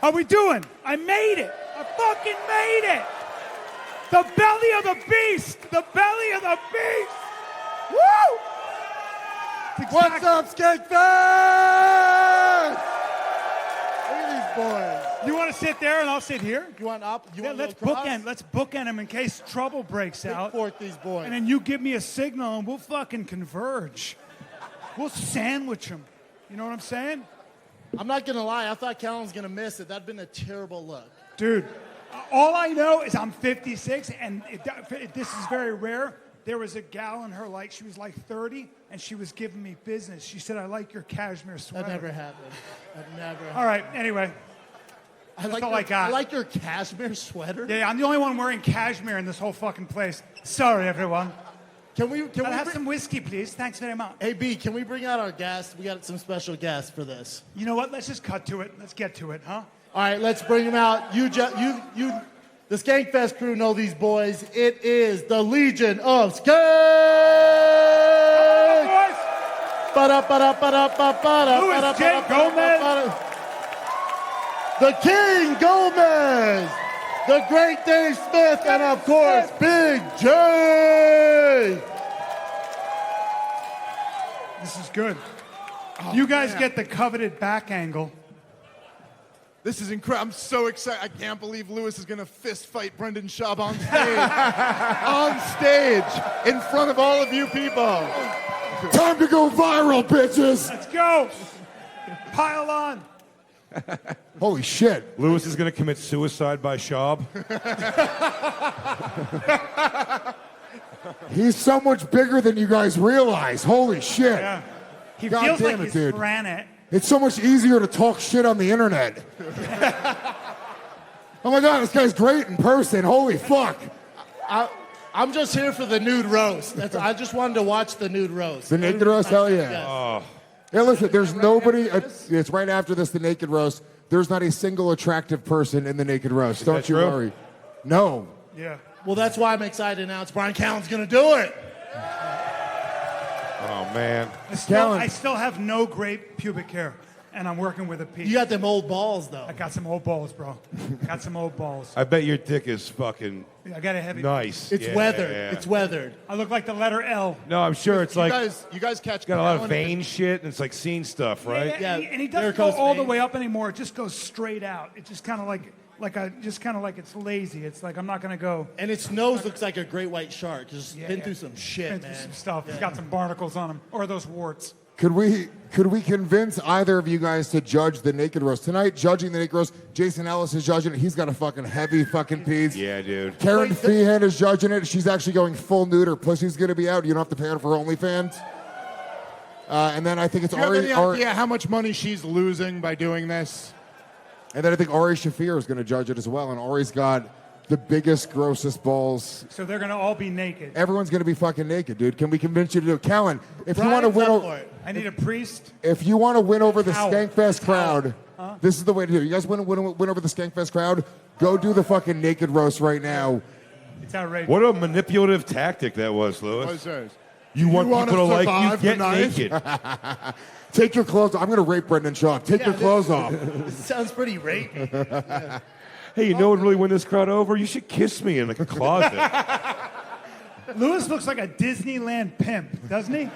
How we doing? I made it. I fucking made it. The belly of the beast. The belly of the beast. Woo! What's up, Skate fans? Look at these boys. You want to sit there and I'll sit here? You want up? You want Let's bookend them in case trouble breaks out. Forth these boys. And then you give me a signal and we'll fucking converge. We'll sandwich them. You know what I'm saying? I'm not gonna lie. I thought Callan was gonna miss it. That'd been a terrible look. Dude, all I know is I'm 56, and this is very rare. There was a gal in her, like, she was like 30, and she was giving me business. She said, I like your cashmere sweater. That never happened. That never happened. All right, anyway. That's all I got. I like your cashmere sweater. Yeah, I'm the only one wearing cashmere in this whole fucking place. Sorry, everyone. Can we have some whiskey, please? Thanks very much. Hey, B, can we bring out our guests? We got some special guests for this. You know what? Let's just cut to it. Let's get to it, huh? All right, let's bring them out. The Skankfest crew know these boys. It is the Legion of Skank! Louis J. Gomez. The King Gomez. The Great Dave Smith. And, of course, Big J. This is good. You guys get the coveted back angle. This is incredible. I'm so excited. I can't believe Lewis is going to fist fight Brendan Schaub on stage. On stage, in front of all of you people. Time to go viral, bitches. Let's go. Pile on. Holy shit. Lewis is going to commit suicide by Schaub. He's so much bigger than you guys realize. Holy shit. Yeah. He God feels damn like it, he's dude. granite. It's so much easier to talk shit on the internet. Oh my God, this guy's great in person. Holy fuck. I'm just here for the nude roast. I just wanted to watch the nude roast. The naked roast? Hell yeah. Yes. Oh. Yeah, listen, there's nobody. It's right after this, the naked roast. There's not a single attractive person in the naked roast. Don't you true? worry. No. Yeah. Well, that's why I'm excited to announce Brian Callen's going to do it. Oh, man. I still have no great pubic hair, and I'm working with a piece. You got them old balls, though. I got some old balls, bro. Got some old balls. I bet your dick is fucking I got a heavy. nice. It's Yeah, weathered. yeah. It's weathered. I look like the letter L. No, I'm sure it's like You guys catch got a lot of Callan vein shit, and it's like scene stuff, right? Yeah, and he there doesn't go goes all the veins. way up anymore. It just goes straight out. It's just kind of like it's lazy. It's like I'm not gonna go. And its nose looks like a great white shark. Just been through some shit, Been man. through some stuff. It's got some barnacles on him, or those warts. Could we convince either of you guys to judge the naked roast? Tonight, judging the naked roast, Jason Ellis is judging it. He's got a fucking heavy fucking piece. Yeah, dude. Karen Feehan is judging it. She's actually going full nude. Her pussy's going to be out. You don't have to pay her for OnlyFans. And then I think it's Do you have any Ari. idea how much money she's losing by doing this? And then I think Ari Shafir is going to judge it as well. And Ari's got the biggest, grossest balls. So they're gonna all be naked. Everyone's going to be fucking naked, dude. Can we convince you to do it? Callan, if you want to Brian's win up for it. I need a priest. if you want to win over the Ow. Skankfest crowd, this is the way to do it. You guys want to win over the Skankfest crowd? Go do the fucking naked roast right now. It's outrageous. What a manipulative tactic that was, Lewis. What's yours? You want wanna people to like you, survive get the night? naked. Take your clothes off. I'm going to rape Brendan Schaub. Take your clothes off. This sounds pretty rapey. Hey, you know what would really win this crowd over? You should kiss me in like a closet. Lewis looks like a Disneyland pimp, doesn't he?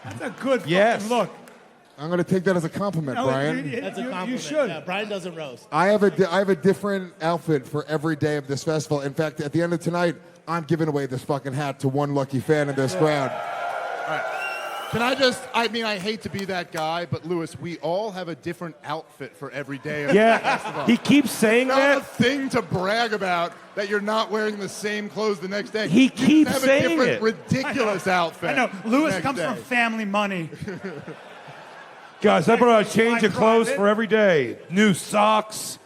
That's a good Yes. fucking look. I'm going to take that as a compliment, No, Brian. That's a compliment. You should. Yeah, Brian doesn't roast. I have a different outfit for every day of this festival. In fact, at the end of tonight, I'm giving away this fucking hat to one lucky fan in this crowd. Can I hate to be that guy, but Lewis, we all have a different outfit for every day of the Yeah, festival. he keeps saying Not a that. thing to brag about that you're not wearing the same clothes the next day. He You keeps have saying a different, it. ridiculous outfit. I know. Lewis next comes day. from family money. Guys, I brought a change of clothes private. for every day. New socks.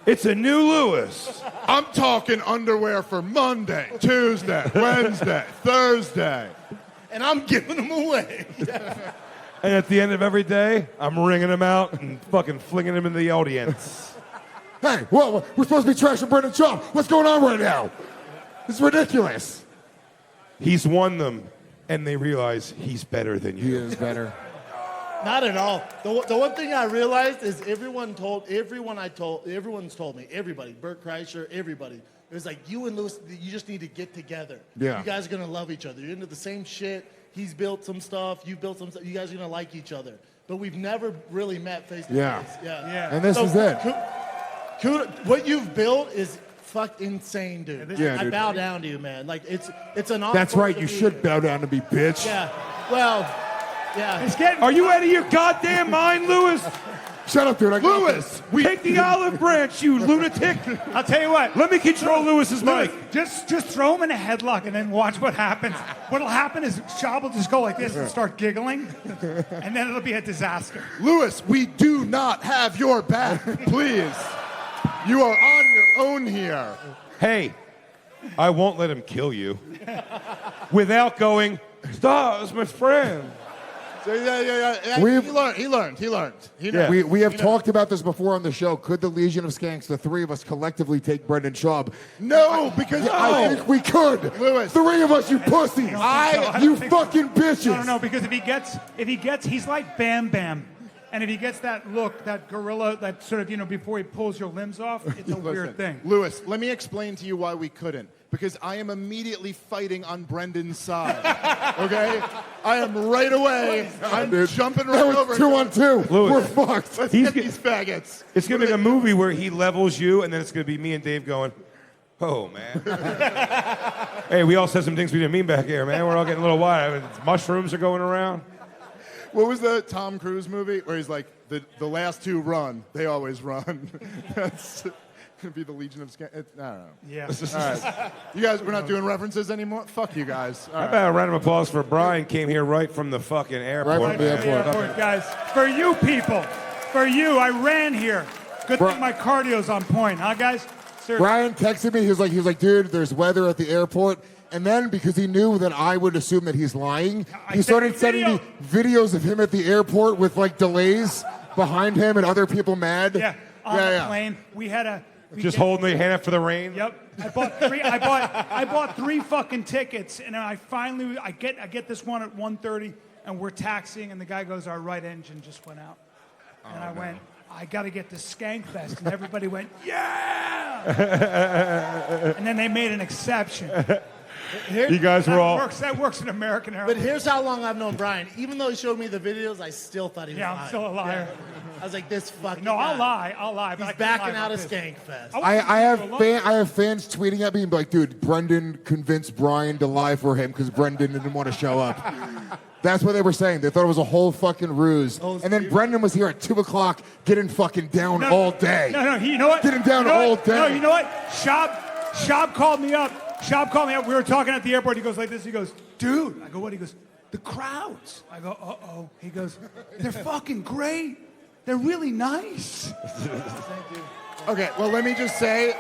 It's a new Lewis. I'm talking underwear for Monday, Tuesday, Wednesday, Thursday. And I'm giving them away. And at the end of every day, I'm wringing them out and fucking flinging them into the audience. Hey, well, we're supposed to be trashing Brendan Schaub. What's going on right now? This is ridiculous. He's won them, and they realize he's better than He you. is better. Not at all. The one thing I realized is everyone's told me, everybody, Bert Kreischer, everybody. It was like, you and Lewis, you just need to get together. Yeah. You guys are going to love each other. You're into the same shit. He's built some stuff. You've built some stuff. You guys are going to like each other. But we've never really met face to face. Yeah. And this is it. What you've built is fuck insane, dude. Yeah, I dude. bow down to you, man. Like, it's an honor. That's right. You should bow down to me, bitch. Yeah. Well, yeah. It's getting. Are you out of your goddamn mind, Lewis? Shut up, dude. I got Lewis, this. take the olive branch, you lunatic. I'll tell you what. Let me control Lewis's mic. Just throw him in a headlock and then watch what happens. What'll happen is Shab will just go like this and start giggling, and then it'll be a disaster. Lewis, we do not have your back. Please. You are on your own here. Hey, I won't let him kill you without going, stop, it's my friend. So, yeah. We've- He learned. He knows. We have talked about this before on the show. Could the Legion of Skanks, the three of us, collectively take Brendan Schaub? No, because I think we could. Lewis. Three of us, you pussies. You fucking bitches. No, because if he gets, he's like Bam Bam. And if he gets that look, that gorilla, that sort of, before he pulls your limbs off, it's a weird thing. Lewis, let me explain to you why we couldn't. Because I am immediately fighting on Brendan's side. Okay? I am right away. I'm Dude, jumping right that was over. 2-on-2. Lewis. We're fucked. Let's He's get these faggots. It's going to be a movie where he levels you, and then it's going to be me and Dave going, oh, man. Hey, we all said some things we didn't mean back here, man. We're all getting a little wild. Mushrooms are going around. What was the Tom Cruise movie where he's like, the last two run, they always run? That's going to be the Legion of Skanks. I don't know. Yeah. All right. You guys, we're not doing references anymore? Fuck you guys. All How right. about a round of applause for Brian? Came here right from the fucking airport. Right from the man. airport. Guys, for you people, for you, I ran here. Good thing my cardio's on point, huh, guys? Seriously. Brian texted me. He was like, dude, there's weather at the airport. And then, because he knew that I would assume that he's lying, he started sending me videos of him at the airport with like delays behind him and other people mad. Yeah, on the plane, we had a. Just holding the hand up for the rain. Yep. I bought three. I bought three fucking tickets, and I finally get this one at 1:30, and we're taxiing, and the guy goes, "Our right engine just went out," and I went, "I got to get to Skankfest," and everybody went, "Yeah!" And then they made an exception. You guys were all. That works in American But Airlines. here's how long I've known Brian. Even though he showed me the videos, I still thought he was lying. I'm still a liar. Yeah. I was like, this fucking No, guy. I'll lie. But I He's can't lie backing out about of this. Skankfest. I have fans tweeting at me and be like, dude, Brendan convinced Brian to lie for him because Brendan didn't want to show up. That's what they were saying. They thought it was a whole fucking ruse. And then Brendan was here at 2 o'clock getting fucking down all day. No, you know what? Getting down You know all what? day. No, you know what? Shab called me up. We were talking at the airport. He goes like this. He goes, dude. I go, what? He goes, the crowds. I go, uh-oh. He goes, they're fucking great. They're really nice. Okay, well, let me just say,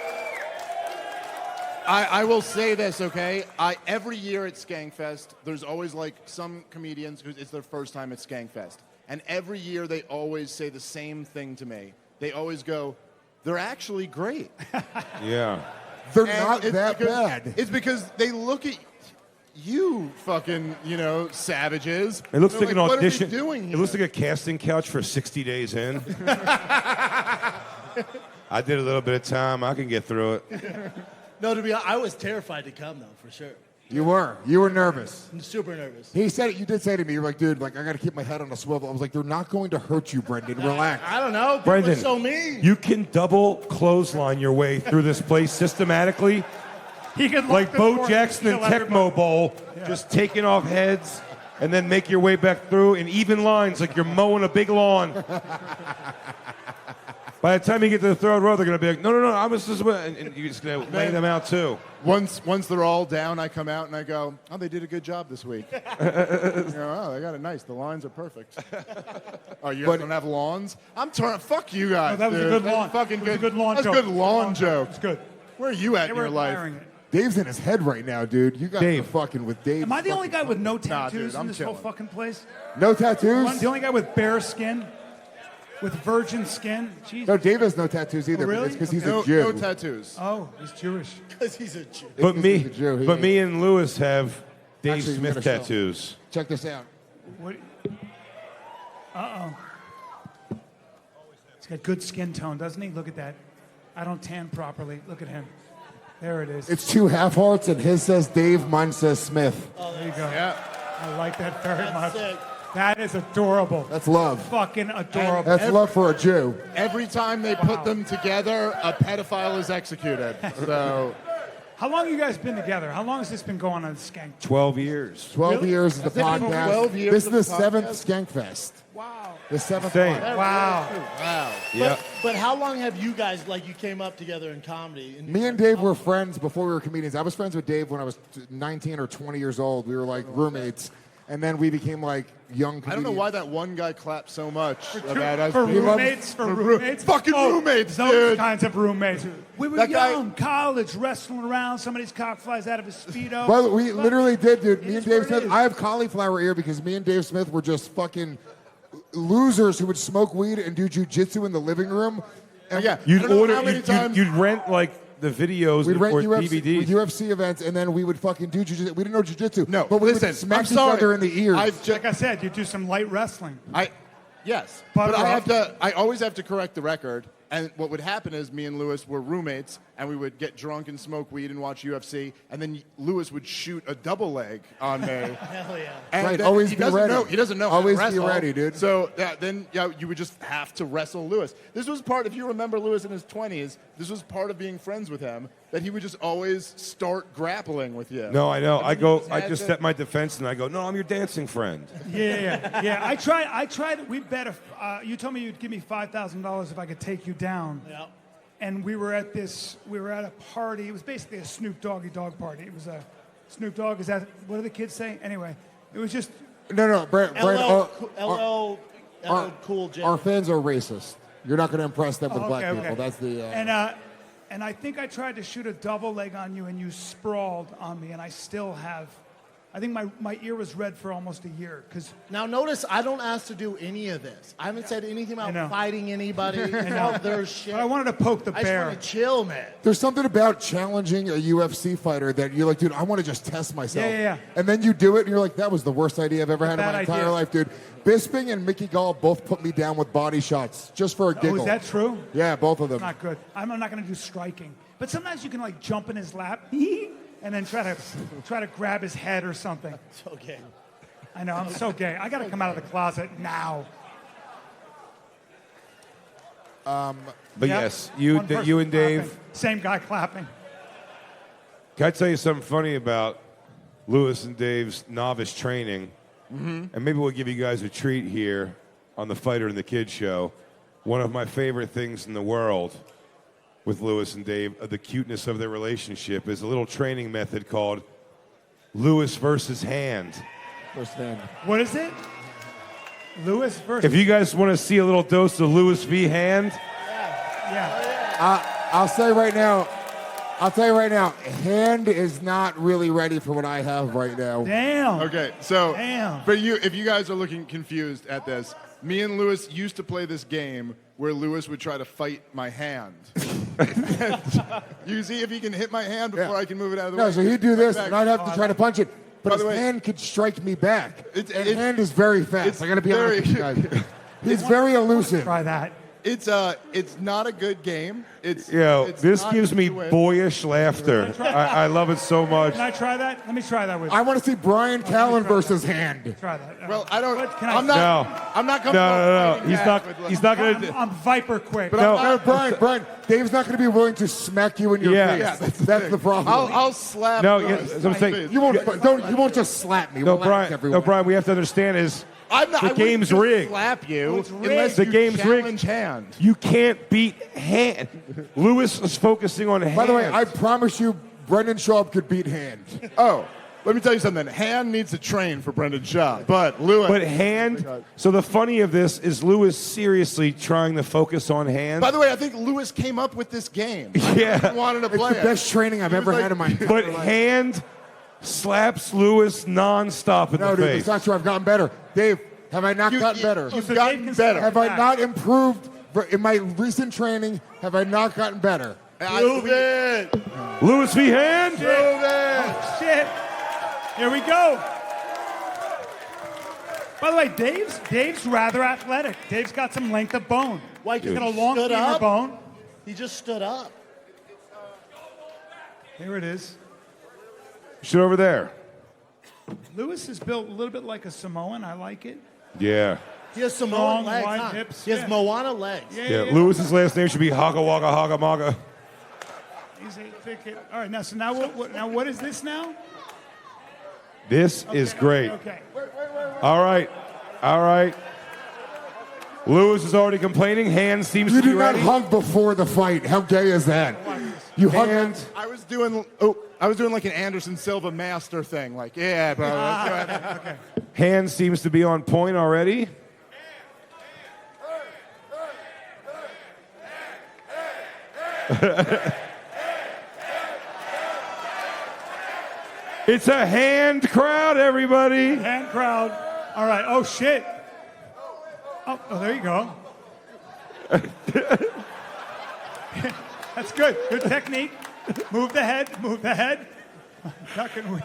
I will say this, okay? Every year at Skankfest, there's always like some comedians who it's their first time at Skankfest. And every year they always say the same thing to me. They always go, they're actually great. Yeah. They're And not it's that because- bad. It's because they look at you fucking, savages. It looks They're like an what audition. Are we doing It here? looks like a casting couch for 60 days in. I did a little bit of time. I can get through it. No, to be honest, I was terrified to come, though, for sure. You were nervous. I'm super nervous. He said it. You did say to me, you're like, dude, like I got to keep my head on a swivel. I was like, they're not going to hurt you, Brendan. Relax. I don't know. People Brendan, are so mean. you can double clothesline your way through this place systematically, He could like lock the Bo door Jackson and and kill Tecmo Bowl, just taking off heads and then make your way back through in even lines like you're mowing a big lawn. By the time you get to the third row, they're going to be like, no, I was just, and you're just going to lay them out too. Once they're all down, I come out and I go, oh, they did a good job this week. Oh, they got it nice. The lines are perfect. Oh, you guys don't have lawns? Fuck you guys, No, that was a dude. good That's lawn. Fucking It was a good. good lawn That's joke. a good lawn joke. It's good. Where are you at They in were your life? admiring it. Dave's in his head right now, dude. You guys Dave. are fucking with Dave. Am I the only guy with no Nah, dude, tattoos in I'm this whole chilling. fucking place? No tattoos? I'm the only guy with bare skin, with virgin skin. Jesus. No, Dave has no tattoos either. Oh, really? But it's because he's No, a Jew. no tattoos. Oh, he's Jewish. Because he's a Jew. But He's me, a Jew. He- but me and Lewis have Dave Actually, Smith we gotta show. tattoos. Check this out. What? He's got good skin tone, doesn't he? Look at that. I don't tan properly. Look at him. There it is. It's two half hearts, and his says Dave, mine says Smith. There you go. Yeah. I like that very That's much. sick. That is adorable. That's love. Fucking adorable. That's love for a Jew. Every time they put them together, a pedophile is executed. So How long have you guys been together? How long has this been going on, this skank? 12 years. 12 years of the Has it been podcast. 12 years This is of the the seventh podcast? Skankfest. Wow. The seventh Same. one. Wow. wow. Yeah. But how long have you guys, like, you came up together in comedy? Me and Dave were friends before we were comedians. I was friends with Dave when I was 19 or 20 years old. We were like roommates. And then we became like young comedians. I don't know why that one guy clapped so much about us. For being- roommates? For roommates? Fucking roommates, Those dude. kinds of roommates. We were That guy- young, college, wrestling around. Somebody's cock flies out of his Speedo. Well, we literally did, dude. It Me is and Dave what it Smith. is. I have cauliflower ear because me and Dave Smith were just fucking losers who would smoke weed and do jujitsu in the living room. And Yeah. You'd I don't know order, how many you'd, times- you'd rent like the videos we'd rent or UFC, DVDs. UFC events, and then we would fucking do jujitsu. We didn't know jujitsu. No, but we listen, would smack I'm each sorry. other in the ears. I've just, Like I said, you do some light wrestling. yes, Butter but I have up. to. I always have to correct the record. And what would happen is me and Lewis were roommates, and we would get drunk and smoke weed and watch UFC, and then Lewis would shoot a double leg on me. Hell yeah. And Right, then always he be doesn't ready. know. He doesn't know Always how to be wrestle. ready, dude. So then you would just have to wrestle Lewis. This was part. If you remember Lewis in his 20s, this was part of being friends with him. That he would just always start grappling with you. No, I know. And I then go. you just I had just to- set my defense and I go. No, I'm your dancing friend. Yeah. I tried. We bet. You told me you'd give me $5,000 if I could take you down. Yeah. And we were at a party. It was basically a Snoop Doggy Dog party. It was a Snoop Dogg. Is that what do the kids say? Anyway, it was just no, Brent. LL Cool J. Our fans are racist. You're not going to impress them with black okay, people. okay. That's the. And I think I tried to shoot a double leg on you, and you sprawled on me, and I still have. I think my ear was red for almost a year because Now notice I don't ask to do any of this. I haven't said anything I know. about fighting anybody. All their shit. I wanted to poke the I just bear. want to chill, man. There's something about challenging a UFC fighter that you're like, dude, I want to just test myself. Yeah. And then you do it, and you're like, that was the worst idea I've ever had in Bad my entire idea. life, dude. Bisping and Mickey Gall both put me down with body shots just for a giggle. Oh, is that true? Yeah, both of them. Not good. I'm not going to do striking, but sometimes you can like jump in his lap and then try to grab his head or something. It's okay. I know I'm so gay. I got to come out of the closet now. But Yep. yes, you One person you and Dave. clapping. Same guy clapping. Can I tell you something funny about Lewis and Dave's novice training? And maybe we'll give you guys a treat here on the Fighter and the Kid show. One of my favorite things in the world with Lewis and Dave, the cuteness of their relationship, is a little training method called Lewis versus Hand. First hand. What is it? Lewis versus. If you guys want to see a little dose of Lewis v. Hand, Yeah. I'll tell you right now, hand is not really ready for what I have right now. Damn. Okay, so Damn. for you, if you guys are looking confused at this, me and Lewis used to play this game where Lewis would try to fight my hand. You see if he can hit my hand before Yeah. I can move it out of the way. No, so he'd do this, Back. and I'd have to try to punch it. But By his the way- hand could strike me back. It's- and it's- hand is very fast. it's I got to be honest with you very- guys. He's very elusive. Try that. It's not a good game. It's this not gives me easy to win. boyish laughter. I love it so much. Can I try that? Let me try that with you. I want to see Brian Callen versus hand. Try that. Well, I don't. What can I I'm say? not. No. I'm not coming. No. He's not going to. I'm viper quick. No. Brian, Dave's not going to be willing to smack you in your Yeah. face. Yeah, that's the problem. I'll slap. No, Lewis yeah, in so I'm my saying- face. you won't just slap me. No, Relax, Brian. everyone. No, Brian. We have to understand is I'm not, the I wouldn't game's just rigged. Slap you it's rigged. unless The you game's rigged. challenge hand. You can't beat Hand. Lewis is focusing on Hand. By the way, I promise you, Brendan Schaub could beat hand. Oh, let me tell you something. Hand needs to train for Brendan Shaw, but Lewis. But Hand. So the funny of this is Lewis seriously trying to focus on Hand. By the way, I think Lewis came up with this game. Yeah. He wanted to It's play the it. best training I've He was ever like- had in my entire But life. Hand slaps Lewis nonstop in No, the dude, face. it's not true. I've gotten better. Dave, have I not gotten better? You've So gotten Dave can better. say- Have I not improved in my recent training? Have I not gotten better? Move it. Lewis v. Hand. Move it. Shit. Here we go. By the way, Dave's rather athletic. Dave's got some length of bone. Why? He's got a long Stood femur up? bone. He just stood up. Here it is. Shit over there. Lewis is built a little bit like a Samoan. I like it. Yeah. He has Samoan Long, legs. wide Huh? hips, He has yeah. Moana legs. Yeah. Lewis's last name should be Haga Waga Haga Maga. He's a thick hit. All right, now what is this now? This is great. Okay. All right. All right. Lewis is already complaining. Hands seems You to be did not ready. hug before the fight. How gay is that? You hugged. Hands. I was doing like an Anderson Silva master thing. Like, yeah, bro. Let's do it. Hands seems to be on point already. It's a hand crowd, everybody. Hand crowd. All right. Oh shit. Oh, there you go. That's good. Good technique. Move the head. Move the head. Duck and weave.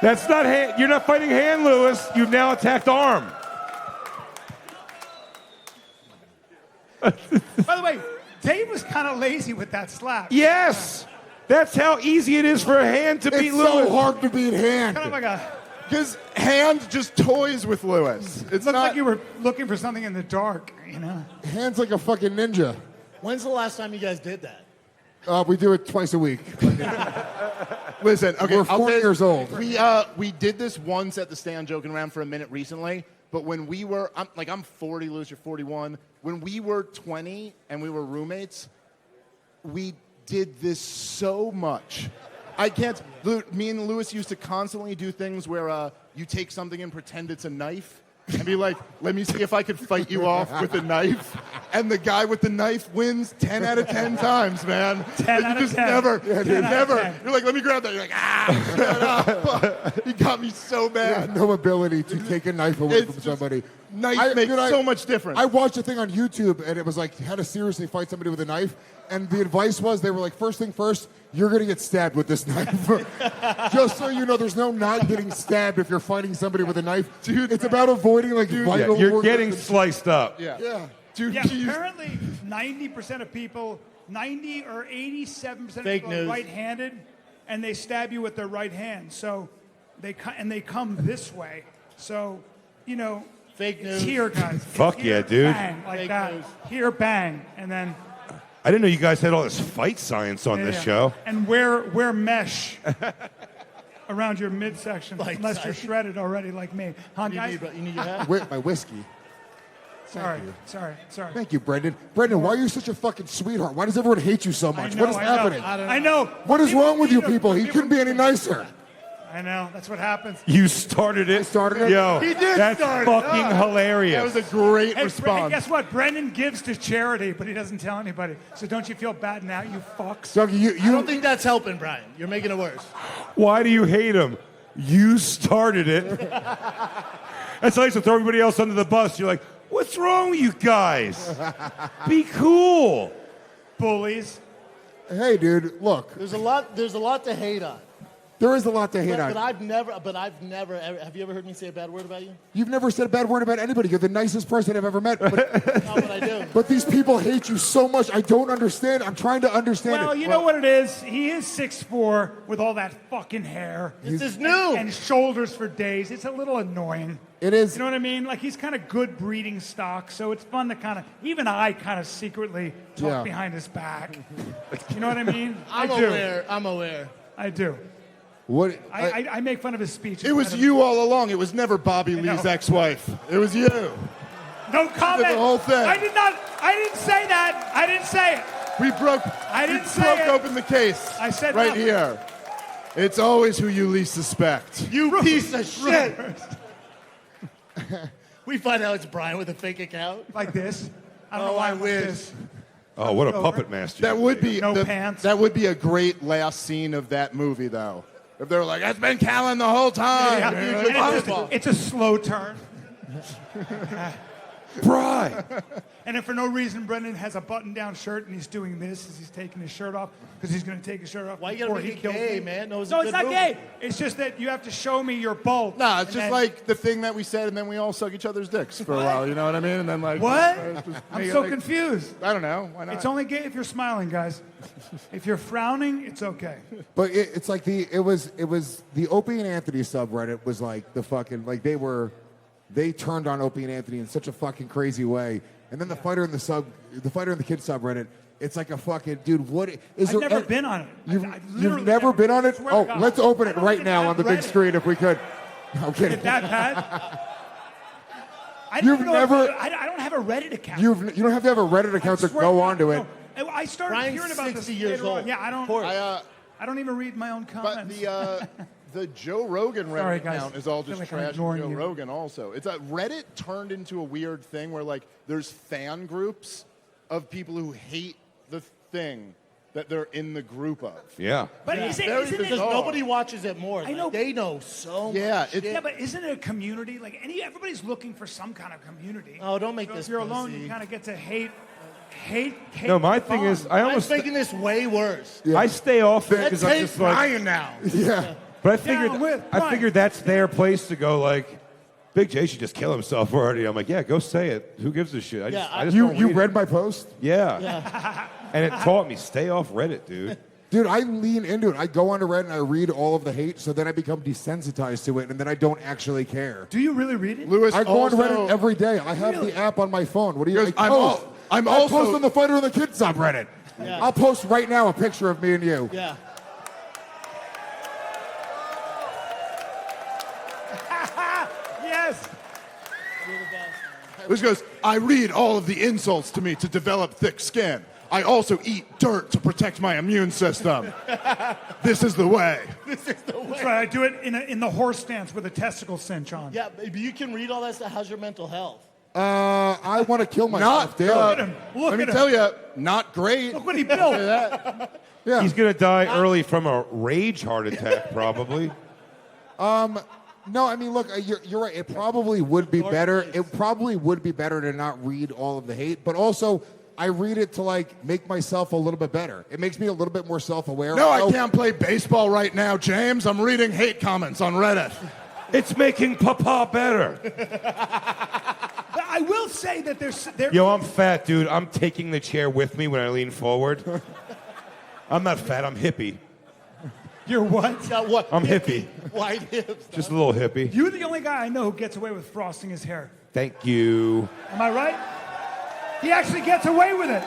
That's not hand. You're not fighting hand, Lewis. You've now attacked arm. By the way, Dave was kind of lazy with that slap. Yes. That's how easy it is for a hand to beat It's Lewis. so hard to beat hand. Kind of like a. Because Hand just toys with Lewis. It's Looked not. like you were looking for something in the dark. You know. Hand's like a fucking ninja. When's the last time you guys did that? We do it twice a week. Listen, okay, We're 4 years old. We did this once at the stand, joking around for a minute recently. But when we were, I'm 40, Lewis, you're 41. When we were 20 and we were roommates, we did this so much. I can't. Me and Lewis used to constantly do things where you take something and pretend it's a knife. And be like, let me see if I could fight you off with a knife. And the guy with the knife wins 10 out of 10 times, man. 10 out you of just 10. never, 10 you out of never. 10. You're like, let me grab that. You're like, shut up. He got me so I have bad. no ability to take a knife away It's from just- somebody. Knife makes so much difference. I watched a thing on YouTube, and it was like how to seriously fight somebody with a knife. And the advice was, they were like, first thing first, you're going to get stabbed with this knife. Just so you know, there's no not getting stabbed if you're fighting somebody with a knife. Dude, it's about avoiding like Yeah, vital you're organs getting and- sliced up. Yeah. Dude, Yeah, he used- apparently 90% of people, 90 or 87% of Fake people are news. right-handed, and they stab you with their right hand. So they come this way. So, you know, Fake it's news. here, guys. Fuck Here, yeah, dude. Bang, like Fake that. news. Here, bang, and then I didn't know you guys had all this fight science on this yeah. show. And wear mesh around your midsection, Like unless you're that. shredded already, like me. Huh, You guys? need your hat? My whiskey. Sorry. Thank you, Brendan. Brendan, why are you such a fucking sweetheart? Why does everyone hate you so much? What is happening? I know. What is wrong with you People- people? He couldn't be any nicer. I know. That's what happens. You started it. started it? Yo, He did that's start it. fucking That hilarious. was a great Hey, response. guess what? Brendan gives to charity, but he doesn't tell anybody. So don't you feel bad now, you fucks? Dougie, I don't think that's helping, Brian. You're making it worse. Why do you hate him? You started it. That's like to throw everybody else under the bus. You're like, what's wrong with you guys? Be cool. Bullies. hey, dude, look, There's a lot to hate on. there is a lot to hate But on. I've never ever, have you ever heard me say a bad word about you? You've never said a bad word about anybody. You're the nicest person I've ever met. But, Not what I do. but these people hate you so much. I don't understand. I'm trying to understand Well, it. you know what it is? He is 6'4" with all that fucking hair. This is new. And shoulders for days. It's a little annoying. It is. You know what I mean? Like, he's kind of good breeding stock, so it's fun to kind of, even I kind of secretly talk Yeah. behind his back. You know what I mean? I'm I do. aware. I'm aware. I do. What? I make fun of his speech. It was you all along. It was never Bobby know. Lee's ex-wife. It was you. No comment. the whole thing. I didn't say that. I didn't say it. We broke. I didn't we say broke it. open the case. I said right nothing. here. It's always who you least suspect. You piece of shit. We find out it's Brian with a fake account. Like this. I don't know Oh, why I I'm like wish. this. Oh, what a puppet master. That would be No pants. That would be a great last scene of that movie, though. If they were like, "It's been Callan the whole time." Yeah. You're And like, it's a slow turn. Bry. And if for no reason Brendan has a button-down shirt and he's doing this as he's taking his shirt off, because he's going to take his shirt off Why you gotta before make he it kills gay, me. man? No, it's No, a it's good not movie. gay. It's just that you have to show me your bulk. Nah, it's And just then- like the thing that we said, and then we all suck each other's dicks for a while. You know what I mean? And then like What? just I'm make it so like- confused. I don't know. Why not? It's only gay if you're smiling, guys. If you're frowning, it's okay. But it's like it was the Opie and Anthony subreddit was like the fucking like they turned on Opie and Anthony in such a fucking crazy way, and then the fighter in the kid subreddit, it's like a fucking dude. What is I've there? never been on it. You've, I've you've literally never been on it? swear to Oh, God. let's open I it don't right even now have on the big Reddit. screen if we could. No, I'm kidding. Is that bad? I You've don't even know never- if I don't have a Reddit account. You don't have to have a Reddit account to swear go to onto God, it. no. I started Brian's hearing about 60 this years later on. old. Yeah, Of course. I don't even read my own But comments. the Joe Rogan Reddit Sorry, guys. account is all I feel just like I'm trash ignoring Joe you. Rogan also. It's a Reddit turned into a weird thing where like there's fan groups of people who hate the thing that they're in the group of. Yeah. But Yeah. isn't Very it? Because bizarre. nobody watches it more. I know. They know so Yeah, much it- shit. Yeah, but isn't it a community? Like everybody's looking for some kind of community. Oh, don't make So this if you're alone, pussy. you kind of get to hate. No, my thing is, I I'm almost making this way worse. I stay off it Let's because I'm hate just like. Brian now. Yeah. But I Down figured with I Brian. figured that's their place to go. Like, Big J should just kill himself already. I'm like, yeah, go say it. Who gives a shit? I just You don't you read read it. my post? Yeah. And it taught me stay off Reddit, dude. Dude, I lean into it. I go onto Reddit and I read all of the hate, so then I become desensitized to it, and then I don't actually care. Do you really read it? Lewis I go on also, Reddit every day. I have the app on my phone. What do you? Because I I'm post also- on the Fighter and the Kid subreddit. Yeah. I'll post right now a picture of me and you. Yeah. Yes. You're the best. Lewis goes, I read all of the insults to me to develop thick skin. I also eat dirt to protect my immune system. This is the way. This is the way. That's right. I do it in the horse stance with a testicle cinch on. Yeah, but you can read all that stuff. How's your mental health? I want to kill myself, Not dude. Look at him. Look Let me at him. tell you, not great. Look what he built. Yeah. He's gonna die early from a rage heart attack, probably. No, I mean, look, you're right. It probably would be better. It probably would be better to not read all of the hate, but also I read it to like make myself a little bit better. It makes me a little bit more self-aware. No, I So- can't play baseball right now, James. I'm reading hate comments on Reddit. It's making Papa better. But I will say that there. Yo, I'm fat, dude. I'm taking the chair with me when I lean forward. I'm not fat. I'm hippie. You're what? Got what? I'm hippie. White hips. Just a little hippie. You're the only guy I know who gets away with frosting his hair. Thank you. Am I right? He actually gets away with it.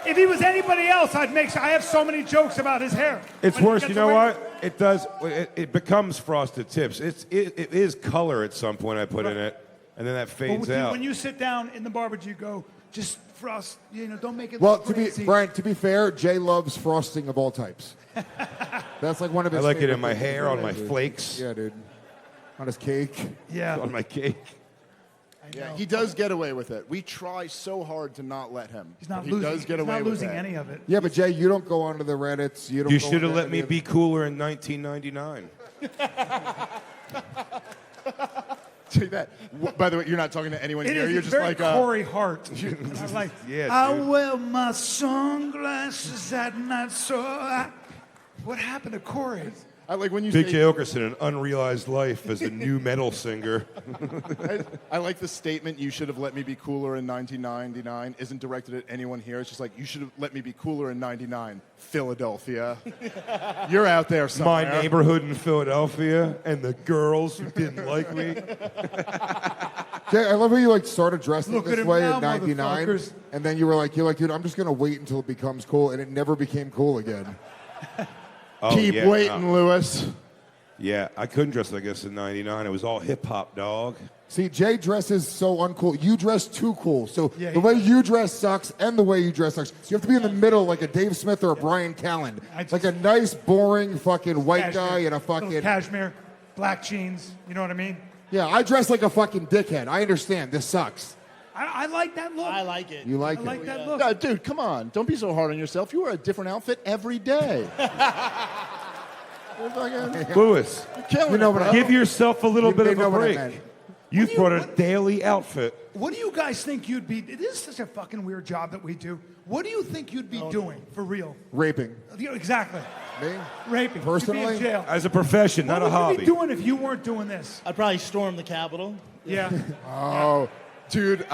If he was anybody else, I'd make sure. I have so many jokes about his hair. It's But he worse. gets You know away what? It does. It becomes frosted tips. It is color at some point I put in it, and then that But fades out. when you sit down in the barber, you go, just frost. Don't make it. Well, look crazy. Brian, to be fair, Jay loves frosting of all types. That's like one of I his. like it favorite in my things. hair, on my Dude. flakes, Yeah, dude. On his cake. Yeah. on my cake. Yeah, he does get away with it. We try so hard to not let him. He's not he losing. does get he's away not with losing it. any of it. Yeah, but Jay, you don't go onto the Reddits. You don't. You go should have onto let any me of be cooler in 1999. Take that. By the way, you're not talking to anyone It here. is You're it's just very like Corey Hart. I like. Yeah, I dude. wear my sunglasses at night, so I. What happened to Corey? I like when you Big say. J. Okerson, an unrealized life as a new metal singer. I like the statement. You should have let me be cooler in 1999. Isn't directed at anyone here. It's just like you should have let me be cooler in '99. Philadelphia. You're out there somewhere. My neighborhood in Philadelphia and the girls who didn't like me. Jay, I love how you like started dressing Look at this him way now, in '99, motherfuckers. and then you're like, dude, I'm just gonna wait until it becomes cool, and it never became cool again. Oh, Keep yeah, waiting, no. Lewis. Yeah, I couldn't dress like this in '99. It was all hip hop, dog. See, Jay dresses so uncool. You dress too cool. So Yeah, the way you dress sucks, and the way you dress sucks. You have to be in the middle, like a Dave Smith or a Brian Callen. Like a nice, boring fucking white guy in a Little fucking. cashmere, black jeans. You know what I mean? Yeah, I dress like a fucking dickhead. I understand. This sucks. I like that look. I like it. You like I it. like that look. No, dude, come on. Don't be so hard on yourself. You wear a different outfit every day. You're fucking Lewis, killing You know it, what bro. I- give yourself a little You bit may of know a what I break. meant. You've brought a daily outfit. What do you guys think you'd be? It is such a fucking weird job that we do. What do you think you'd be doing for real? Raping. Exactly. Me? Raping. Personally? You'd be in jail. As a profession, not a What would you hobby. be doing if you weren't doing this? I'd probably storm the Capitol. Yeah. Oh, dude,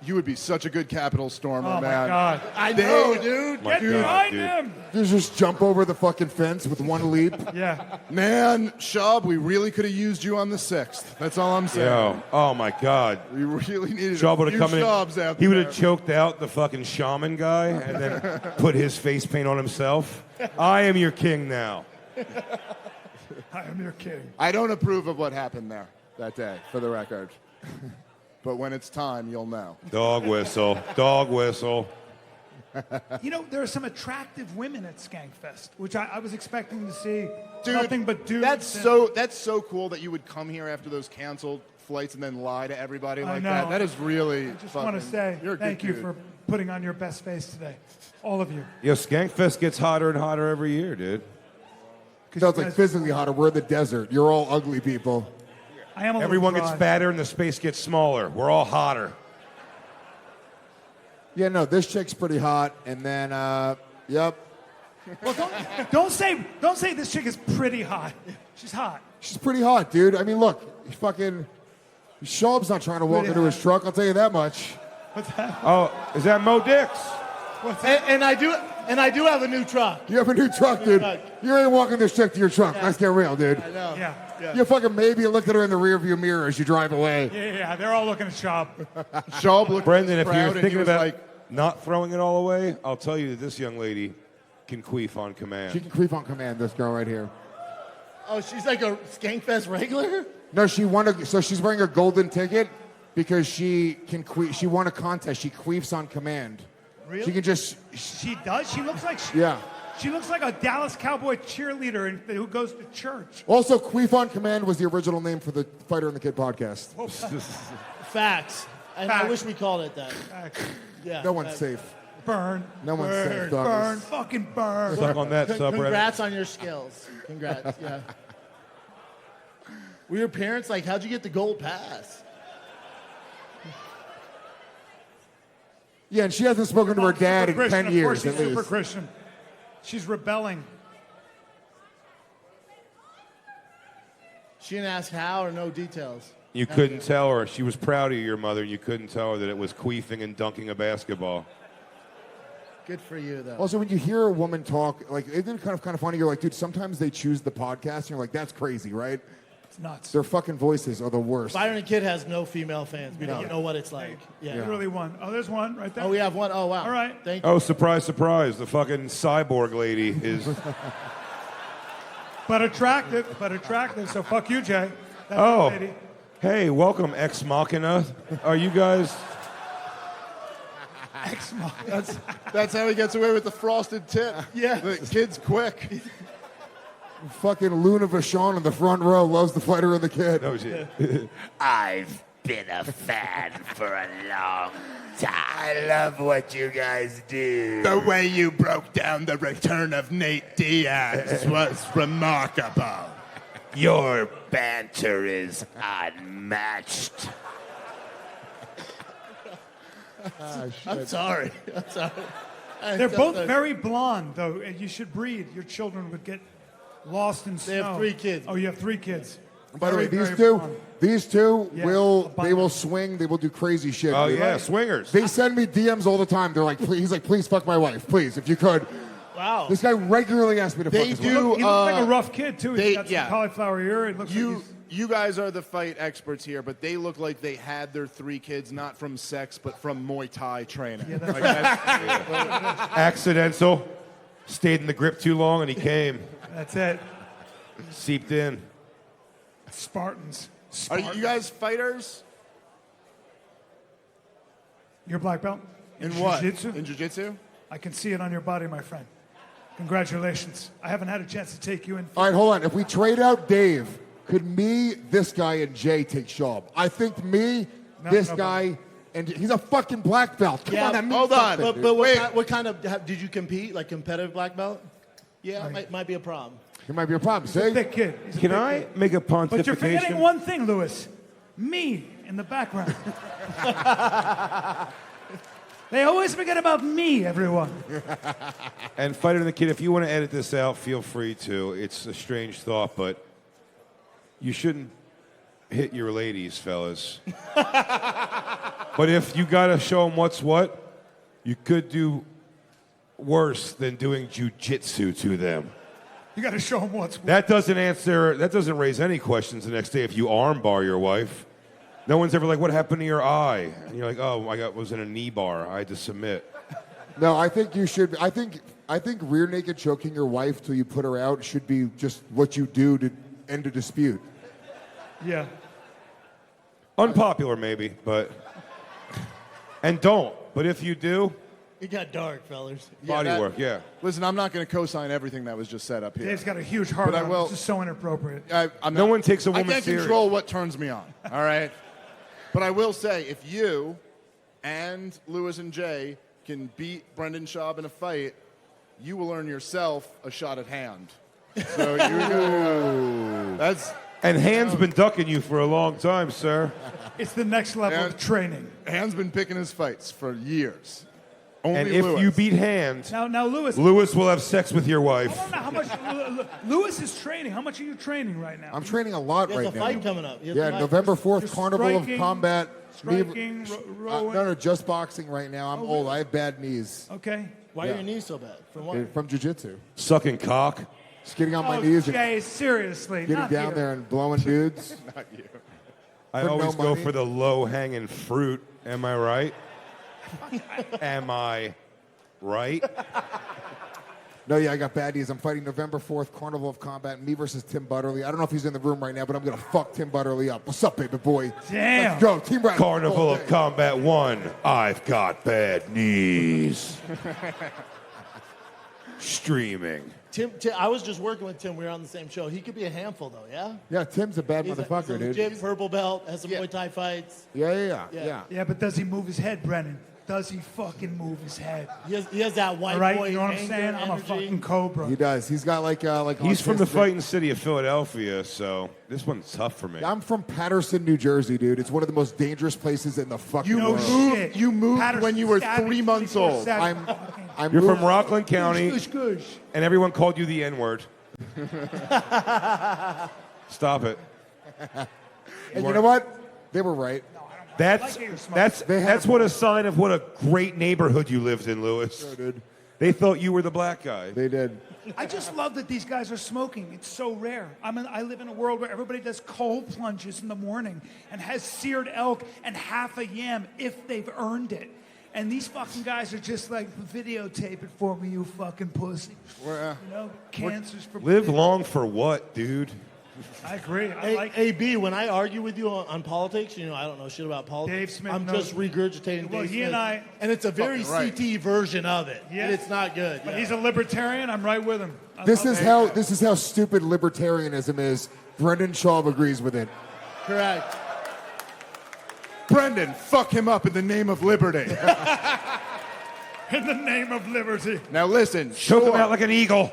you would be such a good Capitol stormer, Oh, my man. God. I know, dude. My Get God, behind dude. him. You just jump over the fucking fence with one leap. Yeah. Man, Shab, we really could have used you on the 6th. That's all I'm saying. Yo, oh my God. We really needed Shaw a would few have come Shabs in. out He would have there. choked out the fucking shaman guy and then put his face paint on himself. I am your king now. I am your king. I don't approve of what happened there that day, for the record. But when it's time, you'll know. Dog whistle. Dog whistle. You know, there are some attractive women at Skankfest, which I was expecting to see Dude, nothing but dudes. That's so cool that you would come here after those canceled flights and then lie to everybody I like know. that. That is really I just want to say you're a thank good you dude. for putting on your best face today. All of you. Yo, Skankfest gets hotter and hotter every year, dude. 'Cause No, you it's like guys- physically hotter. We're in the desert. You're all ugly people. I am a little Everyone gets dry. fatter and the space gets smaller. We're all hotter. Yeah, no, this chick's pretty hot. And then, yep, Well, don't say this chick is pretty hot. She's hot. she's pretty hot, dude. I mean, look, fucking Schaub's not trying to walk Pretty into his hot. truck. I'll tell you that much. What's that? Oh, is that Mo Dix? And I do have a new truck. You have a new truck, dude. truck. You ain't walking this chick to your truck. Let's get real, dude. I know. Yeah. You fucking maybe look at her in the rearview mirror as you drive away. Yeah. They're all looking at Shab. Shab looked Brendan, if proud you're and he thinking was about like, not throwing it all away, I'll tell you that this young lady can queef on She command. can creep on command, this girl right here. Oh, she's like a Skankfest regular? No, she won so she's wearing a golden ticket because she can she won a contest. She queefs on command. Really? She can just, She does. She looks like yeah. She looks like a Dallas Cowboy cheerleader who goes to church. Also, Queef on Command was the original name for the Fighter and the Kid podcast. Facts. And I wish we called it that. Yeah. No one's facts. safe. Burn. No one's burn, safe, burn, doggers. fucking burn. Stuck on that subreddit. Congrats on your skills. Congrats. Yeah. Were your parents like, how'd you get the gold pass? Yeah, and she hasn't spoken to her dad in Super Christian. 10 Of years course she's at super least. Christian. She's rebelling. She didn't ask how or no details. You couldn't tell her. She was proud of your mother. You couldn't tell her that it was queefing and dunking a basketball. Good for you, though. Also, when you hear a woman talk, like, isn't it kind of funny? You're like, dude, sometimes they choose the podcast, and you're like, that's crazy, right? It's nuts. Their fucking voices are the worst. Byron Kid has no female fans. We don't know what it's like. You Yeah. really won. Oh, there's one right there. Oh, we have one. Oh, wow. All right. Thank you. Oh, surprise, surprise. The fucking cyborg lady is. But attractive. So fuck you, Jay. That's Oh. the lady. Hey, welcome, Ex Machina. Are you guys. that's how he gets away with the frosted tip. Yeah. The kid's quick. Fucking Luna Vachon in the front row loves the Fighter and the Kid. No, she, I've been a fan for a long time. I love what you guys do. The way you broke down the return of Nate Diaz was remarkable. Your banter is unmatched. I'm sorry. They're both very blonde, though. And you should breed. Your children would get lost in snow. They have 3 kids. Oh, you have 3 kids. By the way, Very, these very two, blonde. these two Yeah, will abundant. swing. They will do crazy shit. oh, dude. yeah, swingers. They send me DMs all the time. They're like, please, he's like, please fuck my wife, please, if you could. Wow. This guy regularly asks me to fuck They his do- wife. He looks like a rough kid, too. He's they- got some yeah. cauliflower ear. It looks like You guys are the fight experts here, but they look like they had their 3 kids not from sex, but from Muay Thai training. Like, that's- Accidental. Stayed in the grip too long and he came. that's it. Seeped in. Spartans. Are you guys fighters? You're black belt? In what? Jiu-jitsu? In jiu-jitsu? I can see it on your body, my friend. Congratulations. I haven't had a chance to take you in. All right, hold on. If we trade out Dave, could me, this guy, and Jay take Schaub? I think me, No, this no, guy, and he's a fucking black belt. Come on, that means hold on. something, But, dude. but Wait. what kind of did you compete? Like competitive black belt? Yeah, might be a problem. It might be a problem. He's a See? thick kid. He's a Can thick I kid. make a But you're pontification? forgetting one thing, Lewis. Me in the background. They always forget about me, everyone. And Fighter and the Kid, if you want to edit this out, feel free to. It's a strange thought, but you shouldn't hit your ladies, fellas. But if you got to show them what's what, you could do worse than doing jujitsu to them. You got to show them what's what. That doesn't raise any questions the next day if you armbar your wife. No one's ever like, what happened to your eye? And you're like, oh, was in a knee bar. I had to submit. No, I think you should. I think rear naked choking your wife till you put her out should be just what you do to end a dispute. Yeah. Unpopular, maybe, but. And don't. But if you do, It got dark, fellas. body work, yeah. Listen, I'm not going to co-sign everything that was just said up here. Dave's got a huge heart. But I will- It's just so inappropriate. No one takes a I woman can't serious. control what turns me on, all right? But I will say, if you and Lewis and Jay can beat Brendan Schaub in a fight, you will earn yourself a shot at Hand. So that's And Hand's been ducking you for a long time, sir. It's the next level of training. Hand's been picking his fights for years. Only And if Lewis. you beat Hand, Now, Lewis. Lewis will have sex with your wife. I don't know how much Lewis is training. How much are you training right now? I'm training a lot There's right a now. fight coming up. He has a Yeah, fight. November 4th, You're Carnival of striking, Combat. striking, rowing. No, just boxing right now. I'm old. I have bad knees. Okay. Why Yeah. are your knees so bad? From what? From jiu-jitsu. Sucking cock. Just getting on my Oh, knees and Jay, seriously. getting not down here. there and blowing dudes. I For no always go money? for the low-hanging fruit. Am I right? Am I right? No, yeah, I got bad knees. I'm fighting November 4th, Carnival of Combat, me versus Tim Butterly. I don't know if he's in the room right now, but I'm going to fuck Tim Butterly up. What's up, baby boy? Damn. Let's go. Team Rat. Carnival all of day. Combat 1. I've got bad knees. Streaming. Tim, I was just working with Tim. We were on the same show. He could be a handful, though, yeah? Yeah, Tim's a bad He's motherfucker, a dude. legit purple belt, has some Yeah. Muay Thai fights. Yeah. Yeah, but does he move his head, Brennan? Does he fucking move his head? He has that white All right, boy you know what I'm anger, saying? I'm a energy. fucking cobra. He does. He's got like He's from the autistic- fighting city of Philadelphia, so this one's tough for me. I'm from Patterson, New Jersey, dude. It's one of the most dangerous places in the fucking No world. shit. You moved Patterson when you were stabbed me 3 months old. 24/7. I'm You're moved- from Rockland County, Goosh, goosh. and everyone called you the N-word. Stop it. And you know what? They were right. That's like it, you're smart. that's what a sign of what a great neighborhood you lived in, Lewis. Dude. They thought you were the black guy. They did. I just love that these guys are smoking. It's so rare. I live in a world where everybody does cold plunges in the morning and has seared elk and half a yam if they've earned it. And these fucking guys are just like, videotape it for me, you fucking pussy. You know, cancers for Live long for what, dude? I agree. I Hey, like AB, when I argue with you on politics, you know, I don't know shit about politics. Dave Smith I'm knows. just regurgitating Well, Dave he and Smith. I- And it's a very Fucking right. CT version of it. Yeah. And it's not good. But yeah. he's a libertarian. I'm right with him. I This love is it. how stupid libertarianism is. Brendan Schaub agrees with it. Correct. Brendan, fuck him up in the name of liberty. In the name of liberty. Now listen, Choke sure. him out like an eagle.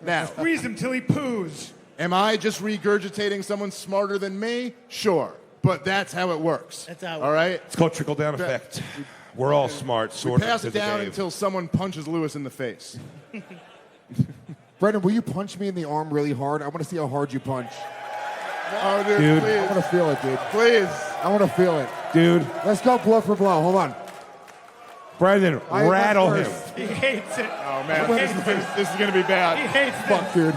Now, Squeeze him till he poos. am I just regurgitating someone smarter than me? Sure. But that's how it works. That's how it All right? It's called trickle-down effect. We're all smart, sort Pass of. it to down Dave. until someone punches Lewis in the face. Brendan, will you punch me in the arm really hard? I want to see how hard you punch. Oh, dude, Dude. I want to feel it, dude. please. I want to feel it. Dude, Let's go blow for blow. Hold on. Brendan, I went rattle him. first. He hates it. Oh, man, this is going to be He bad. hates Fuck, it. dude.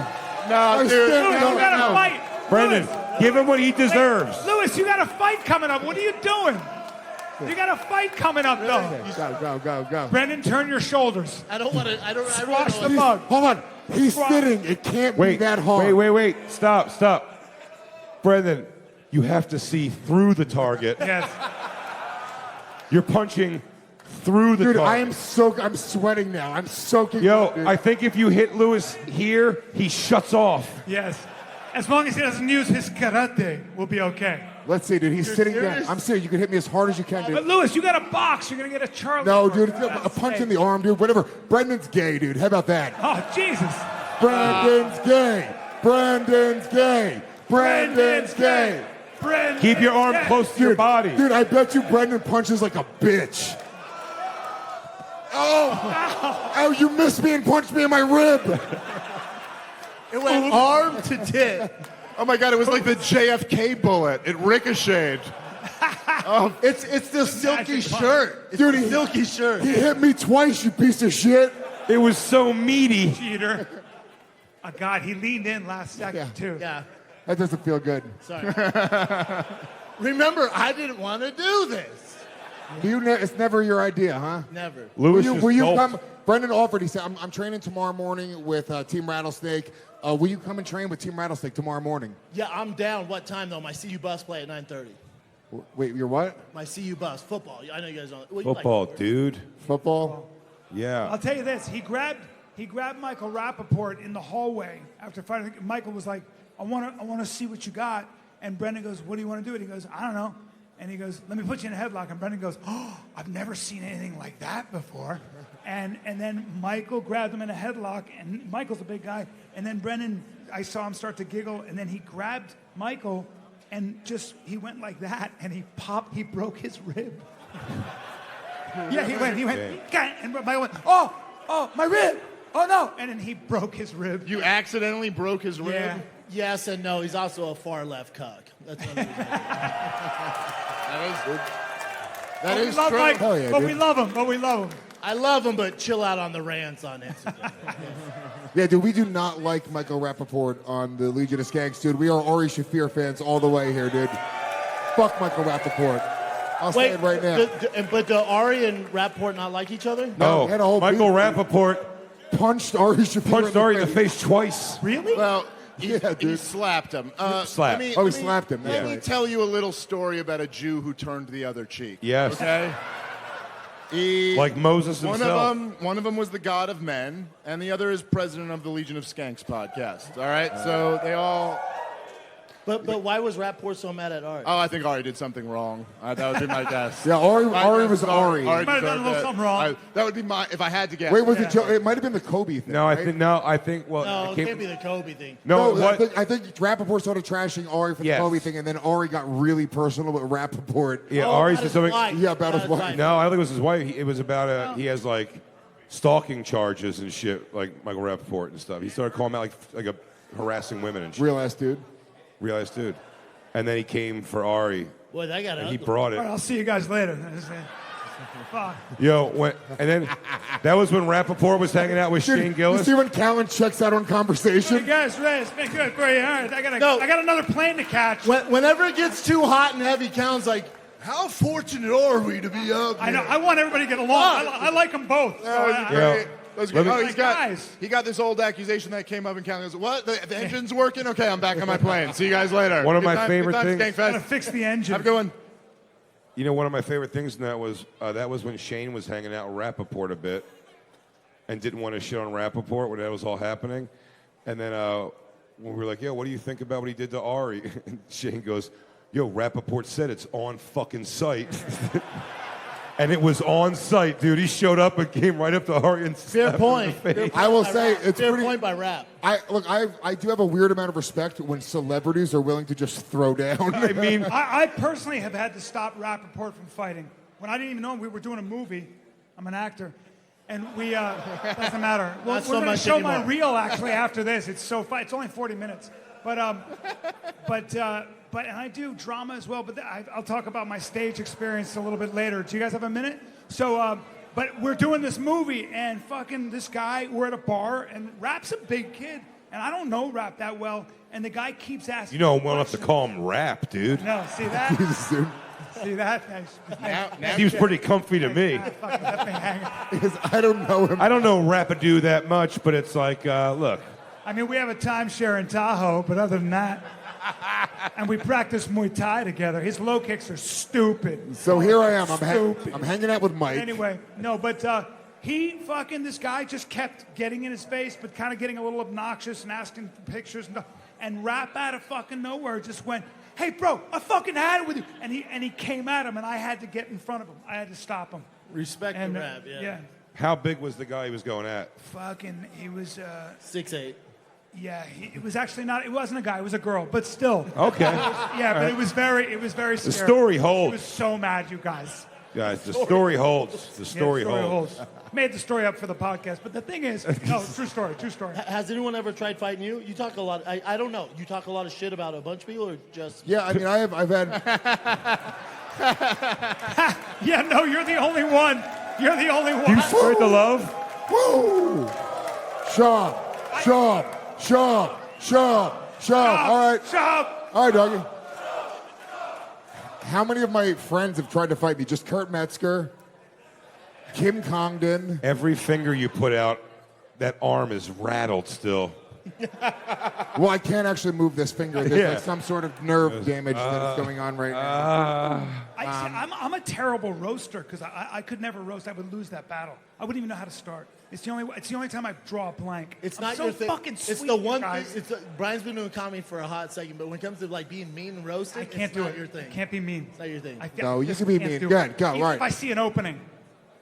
No, dude. still Lewis, No, you gotta no. fight. Brendan, Lewis, give him what he deserves. Lewis, you got a fight coming up. What are you doing? You got a fight coming up, though. Go. Brendan, turn your shoulders. I don't want to. I Squash really the don't mug. Hold on. He's Squat. sitting. It can't be Wait, that hard. wait. Stop. Brendan, you have to see through the target. Yes. You're punching through the Dude, target. I'm sweating now. I'm soaking Yo, wet, dude. I think if you hit Lewis here, he shuts off. Yes. As long as he doesn't use his karate, we'll be okay. Let's see, dude. He's sitting serious? down. I'm serious. You can hit me as hard as you can, But dude. Lewis, you got a box. You're gonna get a Charlie. No, horse, dude. for A God's punch sake. in the arm, dude. Whatever. Brendan's gay, dude. How about that? Oh Jesus! Brandon's gay. Brandon's gay. Brandon's gay. Brendan. Keep your arm close to your body. Dude, I bet you Brendan punches like a bitch. Oh, you missed me and punched me in my rib. It went arm to tit. Oh my God, it was like the JFK bullet. It ricocheted. It's the silky Magic punch. shirt. It's Dude, the silky shirt. He hit me twice, you piece of shit. It was so meaty. Cheater. Oh, God, he leaned in last second, too. Yeah. That doesn't feel good. Sorry. Remember, I didn't want to do this. It's never your idea, huh? Never. Lewis Will you just come? gulped. Brendan offered. He said, "I'm training tomorrow morning with Team Rattlesnake. Will you come and train with Team Rattlesnake tomorrow morning?" Yeah, I'm down. What time though? My CU bus play at 9:30. Wait, you're what? My CU bus football. I know you guys don't. Well, you like Football, sports. dude. Football? Yeah. I'll tell you this. He grabbed Michael Rappaport in the hallway after fighting. Michael was like, I want to see what you got. And Brendan goes, what do you want to do? And he goes, I don't know. And he goes, let me put you in a headlock. And Brendan goes, oh, I've never seen anything like that before. And then Michael grabbed him in a headlock. And Michael's a big guy. And then Brendan, I saw him start to giggle. And then he grabbed Michael and he went like that. And he broke his rib. Yeah, he went, "Gah," and Michael went, oh, my rib. Oh, no. And then he broke his rib. You accidentally broke his rib? Yeah. Yes and no. He's also a far left cuck. That's one of his. That is We love true. Mike, Hell yeah, but dude. we love him. I love him, but chill out on the rants on Instagram. Yeah, dude, we do not like Michael Rappaport on the Legion of Skanks, dude. We are Ari Shaffir fans all the way here, dude. Fuck Michael Rappaport. I'll say it right now. But do Ari and Rapport not like each other? No, he had a whole Michael beef. Rappaport Punched Ari Shaffir punched Ari in the face twice. Really? Well, he dude. slapped him. Slapped. Oh, he slapped him. Let Yeah. me tell you a little story about a Jew who turned the other cheek. Yes. Okay? Like Moses One himself. of them was the God of Men, and the other is president of the Legion of Skanks podcast. All right? So they all... But why was Rapport so mad at Ari? Oh, I think Ari did something wrong. That would be my guess. Yeah, Ari was Ari. Might have done a deserved little that. something wrong. That would be my... If I had to guess. Wait, was it Joe? It might have been the Kobe thing. No, right? I think. Well, No, it it can't be the Kobe thing. No, No, what? I think Rappaport started trashing Ari for the Yes. Kobe thing, and then Ari got really personal with Rappaport. Yeah, Oh, Ari's about his something. wife. Yeah, about his wife. No, I don't think it was his wife. It was about he has like stalking charges and shit, like Michael Rappaport and stuff. He started calling him out like a harassing women and shit. Real ass dude. Real ass dude. And then he came for Ari, Boy, that got and ugly. he brought All right, it. I'll see you guys later. Fuck. And then that was when Rappaport was hanging out with Shane You Gillis. see when Callan checks out on Hey conversation? guys, Ray, it's been good for you. All right, I got another plane to catch. Whenever it gets too hot and heavy, Callan's like, how fortunate are we to be up I know. here? I want everybody to get along. I like them both. So Yo, That's let good. me- Oh, Guys. he got this old accusation that came up in Callan. He goes, what? The engine's working? Okay, I'm back on my plane. See you guys later. One of Good my time- favorite good time, things- gotta Skankfest. fix the engine. Have a good one. You know, one of my favorite things in that was when Shane was hanging out with Rappaport a bit and didn't want to shit on Rappaport when that was all happening. And then when we were like, yo, what do you think about what he did to Ari? And Shane goes, yo, Rappaport said it's on fucking site. And it was on site, dude. He showed up and came right up to Ari and Fair slapped him in point. the face. I will say it's Fair pretty. point by Rap. I do have a weird amount of respect when celebrities are willing to just throw down. I mean, I personally have had to stop Rappaport from fighting. When I didn't even know him, we were doing a movie. I'm an actor. And we, doesn't matter. Well, Not so we're going to much show my anymore. reel actually after this. It's so fun. It's only 40 minutes. But and I do drama as well, but I'll talk about my stage experience a little bit later. Do you guys have a minute? So, but we're doing this movie, and fucking this guy, we're at a bar, and Rap's a big kid, and I don't know Rap that well, and the guy keeps asking. you know him well enough to call him Rap, dude. No, see that? Jesus, dude. See that? He was pretty comfy to me. Fucking let me hang. Because I don't know him. I don't know Rapadoo that much, but it's like, look, I mean, we have a timeshare in Tahoe, but other than that, and we practice Muay Thai together. His low kicks are stupid. So here I am. Stupid. I'm hanging out with Mike. Anyway, no, but this guy just kept getting in his face, but kind of getting a little obnoxious and asking for pictures and Rap out of fucking nowhere just went, hey, bro, I fucking had it with you. And he came at him, and I had to get in front of him. I had to stop him. Respect And the Rap, yeah. how big was the guy he was going at? Fucking, he was, 6'8". Yeah, it was actually not. It wasn't a guy. It was a girl, but still. Okay. Yeah, but it was very scary. The story holds. She was so mad, you guys. Guys, the story holds. The story Yeah, the holds. Made the story up for the podcast, but the thing is, no, true story. Has anyone ever tried fighting you? You talk a lot. I don't know. You talk a lot of shit about a bunch of people, or just? Yeah, I mean, I've had. Yeah, no, you're the only one. You're the only one. You spread the love? Woo! Shove. All right. Shove. All right, doggy. How many of my friends have tried to fight me? Just Kurt Metzger, Kim Congdon. Every finger you put out, that arm is rattled still. Well, I can't actually move this finger. There's Yeah. like some sort of nerve damage that is going on right now. I'm a terrible roaster because I could never roast. I would lose that battle. I wouldn't even know how to start. It's the only time I draw a blank. It's I'm not so your thing. fucking sweet. It's the one thing. guys. Brian's been doing comedy for a hot second, but when it comes to like being mean and roasting, I can't it's do not it. your thing. I can't be mean. It's not your thing. No, you just can be can't mean. do Go it. ahead, go, Even right. If I see an opening,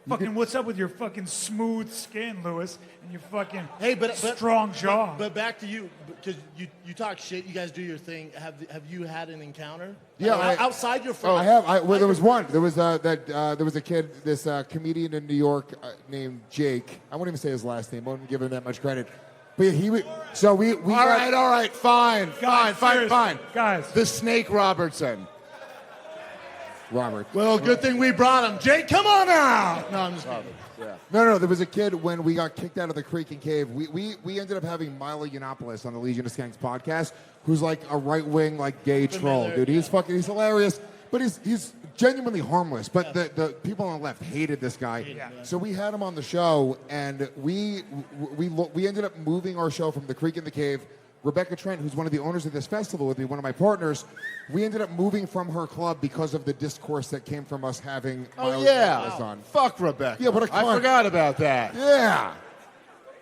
fucking what's up with your fucking smooth skin, Lewis, and your fucking strong jaw? But back to you, because you talk shit. You guys do your thing. Have you had an encounter? Yeah, outside your Oh, friends. I have. Well, there was one. There was there was a kid, this comedian in New York named Jake. I won't even say his last name. I won't give him that much credit. But yeah, he. So we. All right, fine. Guys. The Snake Robertson. Robert. Well, good thing we brought him. Jake, come on out. No, I'm just kidding. No, there was a kid when we got kicked out of the Creek and Cave. We ended up having Milo Yiannopoulos on the Legion of Skanks podcast, who's like a right-wing like gay troll, dude. He's hilarious, but he's genuinely harmless. But the people on the left hated this guy. So we had him on the show, and we ended up moving our show from the Creek and the Cave. Rebecca Trent, who's one of the owners of this festival with me, one of my partners, we ended up moving from her club because of the discourse that came from us having Milo Yiannopoulos on. Fuck Rebecca. Yeah, what a cunt. I forgot about that. Yeah.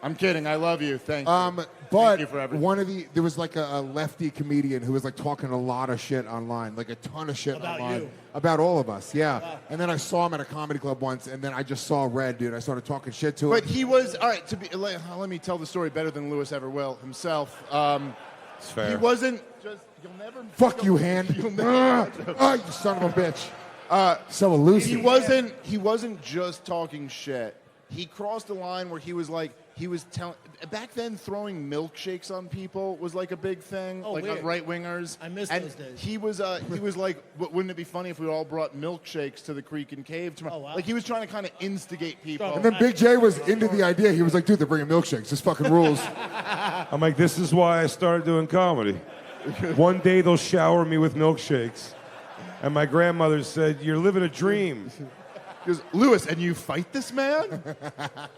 I'm kidding. I love you. Thank you. But Thank you for everything. there was like a lefty comedian who was like talking a lot of shit online, like a ton of shit About online you. about all of us. Yeah. And then I saw him at a comedy club once, and then I just saw Red, dude. I started talking shit to him. But he was all right. Let me tell the story better than Lewis ever will himself. It's fair. He wasn't just. You'll never. Fuck you, hand. You'll never. You son of a bitch. So elusive. He wasn't just talking shit. He crossed a line where he was telling. Back then, throwing milkshakes on people was like a big thing, Oh, like weird. on right wingers. I miss and those days. He was like, wouldn't it be funny if we all brought milkshakes to the Creek and Cave tomorrow? Oh, wow. Like he was trying to kind of instigate people. And then Big J was into the idea. He was like, dude, they're bringing milkshakes. This fucking rules. I'm like, this is why I started doing comedy. One day they'll shower me with milkshakes. And my grandmother said, you're living a dream. He goes, Lewis, and you fight this man?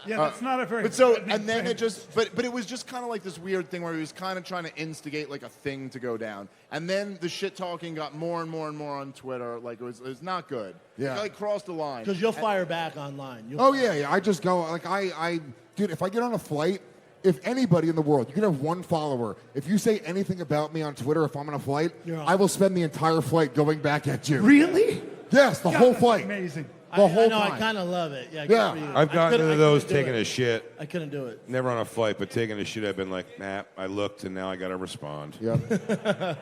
Yeah, that's not a very. But so, threatening and then thing. it just, but it was just kind of like this weird thing where he was kind of trying to instigate like a thing to go down. And then the shit talking got more and more and more on Twitter. Like it was not good. Yeah. It like crossed the line. Because you'll fire back online. Oh, yeah. I just go, like, dude, if I get on a flight, if anybody in the world, you can have one follower. If you say anything about me on Twitter, if I'm on a flight, You're on. I will spend the entire flight going back at you. Really? Yes, the God, whole that's flight. Amazing. The whole I know. time. I kind of love it. Yeah. Yeah. good for you. I've gotten couldn't- into I those couldn't do taking it. a shit. I couldn't do it. Never on a flight, but taking a shit, I've been like, nah, I looked and now I got to respond. Yep.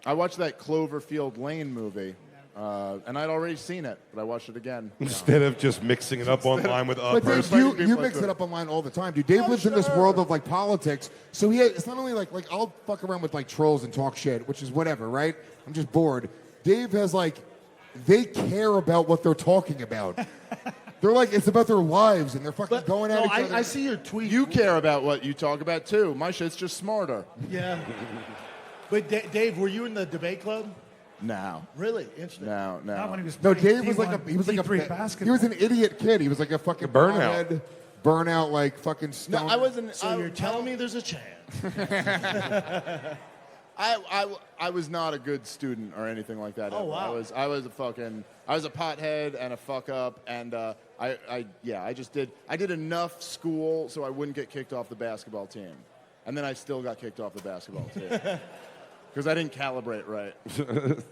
I watched that Cloverfield Lane movie, and I'd already seen it, but I watched it again. Instead of just mixing it up online with But uppers. Dave, you people mix like it up online all the time, dude. Dave lives in this world of like politics, so it's not only like I'll fuck around with like trolls and talk shit, which is whatever, right? I'm just bored. Dave has like, they care about what they're talking about. They're like, it's about their lives, and they're fucking But going at no, each other. I see your tweet. You care about what you talk about too. My shit's just smarter. Yeah. But Dave, were you in the debate club? No, Really? Interesting. no. Not when he was No, playing Dave was like D1, he was like D3 a basketball. he was an idiot kid. He was like a fucking Burnout. pothead, burnout, like fucking No, stone. I wasn't. So you're telling me there's a chance? I was not a good student or anything like that. Oh, ever. wow. I was a pothead and a fuck up, and I did enough school so I wouldn't get kicked off the basketball team, and then I still got kicked off the basketball team because I didn't calibrate right.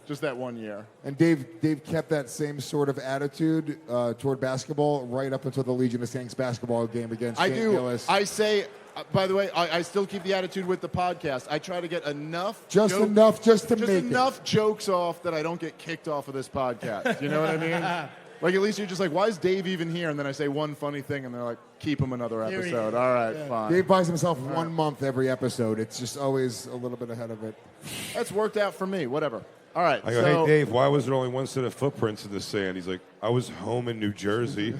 Just that one year. And Dave kept that same sort of attitude toward basketball right up until the Legion of Skanks basketball game against I St. do. Louis. I say By the way, I still keep the attitude with the podcast. I try to get enough, Just jokes- enough just to just make enough jokes off that I don't get kicked off of this podcast. You know what I mean? Like, at least you're just like, why is Dave even here? And then I say one funny thing, and they're like, keep him another Here he episode. is. All right, Yeah. fine. Dave buys himself 1 month every episode. It's just always a little bit ahead of it. That's worked out for me. Whatever. All right. I go, so, hey, Dave, why was there only one set of footprints in the sand? He's like, I was home in New Jersey.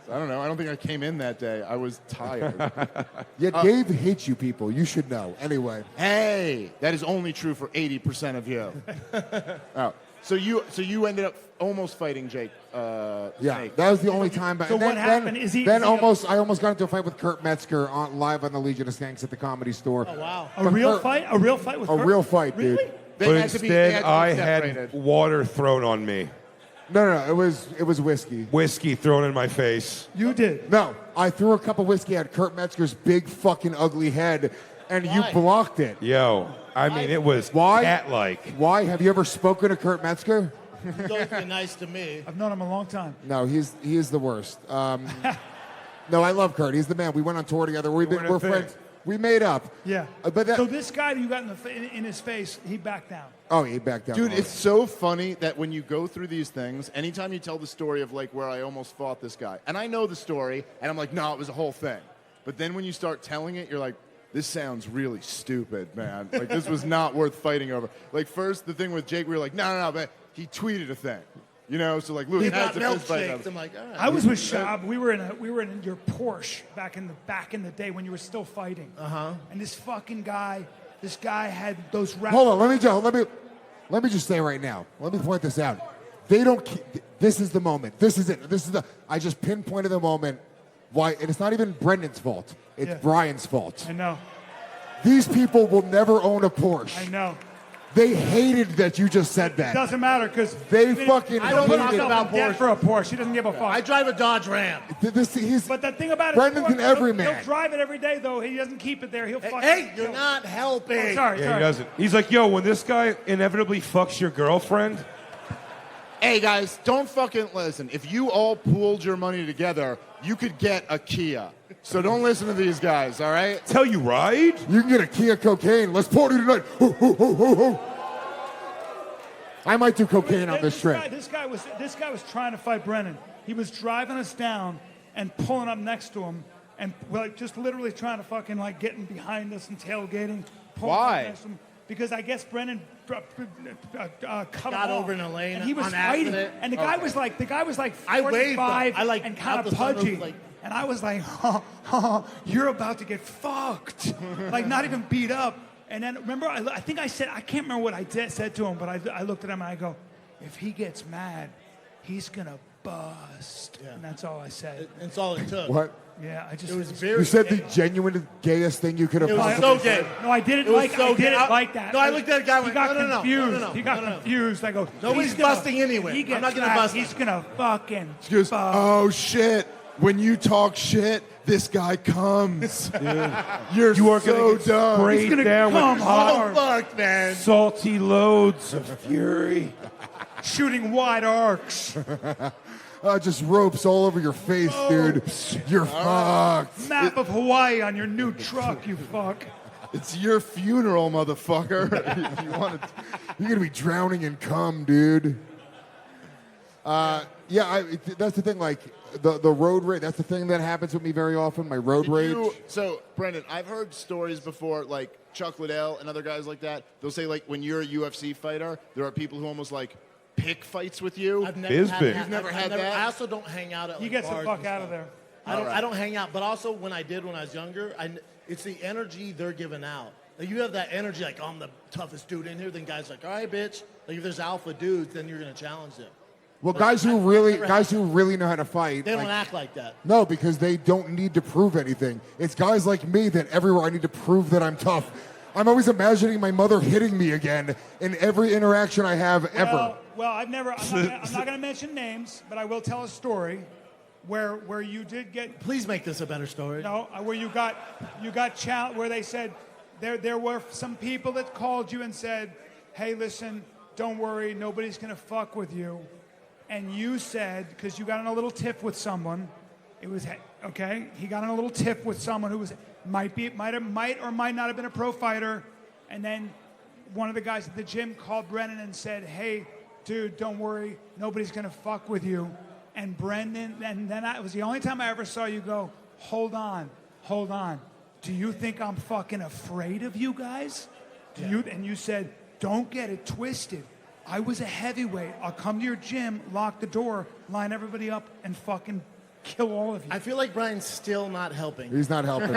I don't know. I don't think I came in that day. I was tired. Yeah, Dave hates you people. You should know. Anyway. Hey, that is only true for 80% of you. Oh, so you ended up almost fighting Jake. Yeah, Snake. that was the only time. But So what happened? Is he- Then is he I almost got into a fight with Kurt Metzger live on the Legion of Skanks at the Comedy Store. Oh, wow. A real fight? A real fight with A Kurt? real fight, dude. Really? They But had to be- they instead, had to be I separated. had water thrown on me. No, it was whiskey. Whiskey thrown in my face. You did. No, I threw a cup of whiskey at Kurt Metzger's big fucking ugly head, and Why? you blocked it. Yo, I mean, it was Why? cat-like. Why? Have you ever spoken to Kurt Metzger? He's always been nice to me. I've known him a long time. No, he is the worst. No, I love Kurt. He's the man. We went on tour together. We're in a thing. friends. We made up. Yeah. But that, So this guy that you got in his face, he backed down. oh, he backed down. Dude, hard. it's so funny that when you go through these things, anytime you tell the story of like where I almost fought this guy, and I know the story, and I'm like, no, it was a whole thing. But then when you start telling it, you're like, this sounds really stupid, man. Like, this was not worth fighting over. Like, first, the thing with Jake, we were like, no, but he tweeted a thing. You know, so like, Lewis He has got a fist fight. milkshakes. I'm like, all right. I was with Shab. We were in your Porsche back in the day when you were still fighting. And this fucking guy, had those rap. Hold on, let me just say right now. Let me point this out. They don't. This is the moment. This is it. I just pinpointed the moment. Why? And it's not even Brendan's fault. It's Yeah. Brian's fault. I know. These people will never own a Porsche. I know. They hated that you just said It that. doesn't matter because They fucking I don't hated put it. himself about in debt Porsche. for a Porsche. He doesn't give a fuck. I drive a Dodge Ram. He's, But the thing about it, Brendan's an he'll everyman. drive it every day though. He doesn't keep it there. He'll fucking. Hey, you're he'll- not helping. Oh, sorry, Yeah, sorry. he doesn't. He's like, yo, when this guy inevitably fucks your girlfriend, Hey, guys, don't fucking listen. If you all pooled your money together, you could get a Kia. So don't listen to these guys, all right? tell you ride? You can get a Kia cocaine. Let's party tonight. Hoo, hoo, hoo, hoo, hoo. I might do cocaine on this trip. This guy was trying to fight Brennan. He was driving us down and pulling up next to him and like just literally trying to fucking like getting behind us and tailgating. pulling up Why? next to him. Because I guess Brennan cut him Got off. over in a lane and he was on fighting. accident. And the guy was like I waved, 45 though. I, like, and kind out of the sunroof, pudgy. like- And I was like, you're about to get fucked. Like, not even beat up. And then, remember, I think I said, I can't remember what I said to him, but I looked at him and I go, if he gets mad, he's going to bust. Yeah. And that's all I said. That's all it took. What? Yeah, I just. It was very. You said the genuine gayest thing you could have It was possibly so gay. No, I didn't It was like. so I didn't gay. like that. No, I looked at the guy and He went, got no, no, no, confused. no, no, He got no, no. confused. I go. Nobody's he's gonna- busting anyway. He I'm gets not gonna mad. bust him. He's gonna fucking. He goes, bust. oh shit. When you talk shit, this guy comes. You're You are so gonna get dumb. sprayed He's gonna down with come hot, Oh, fuck, man. salty loads of fury. Shooting wide arcs. just ropes all over your face, dude. You're fucked. Map of Hawaii on your new truck, you fuck. It's your funeral, motherfucker. If you want to. You're gonna be drowning in cum, dude. That's the thing. Like the road rage. That's the thing that happens with me very often. My road rage. So, Brendan, I've heard stories before, like Chuck Liddell and other guys like that. They'll say, like, when you're a UFC fighter, there are people who almost like pick fights with you. I've never Biz had big. that. You've never had that? I also don't hang out at You like, get the bars fuck and out of stuff. there. I don't hang out, but also when I was younger, it's the energy they're giving out. Like, you have that energy, like, oh, I'm the toughest dude in here. Then guys like, all right, bitch. Like, if there's alpha dudes, then you're gonna challenge them. Well, But guys who I've really never guys who really know how to fight. They don't like- act like that. No, because they don't need to prove anything. It's guys like me that everywhere I need to prove that I'm tough. I'm always imagining my mother hitting me again in every interaction I have ever. Well, I'm not going to mention names, but I will tell a story where you did get Please make this a better story. where you got challenged, where they said there were some people that called you and said, hey, listen, don't worry, nobody's going to fuck with you. And you said, because you got in a little tiff with someone, it was Okay, he got in a little tiff with someone who might or might not have been a pro fighter, and then one of the guys at the gym called Brendan and said, "Hey, dude, don't worry, nobody's gonna fuck with you." And Brendan, and then it was the only time I ever saw you go, hold on. Do you think I'm fucking afraid of you guys? And you said, don't get it twisted. I was a heavyweight. I'll come to your gym, lock the door, line everybody up, and fucking kill all of you. I feel like Brian's still not helping. He's not helping.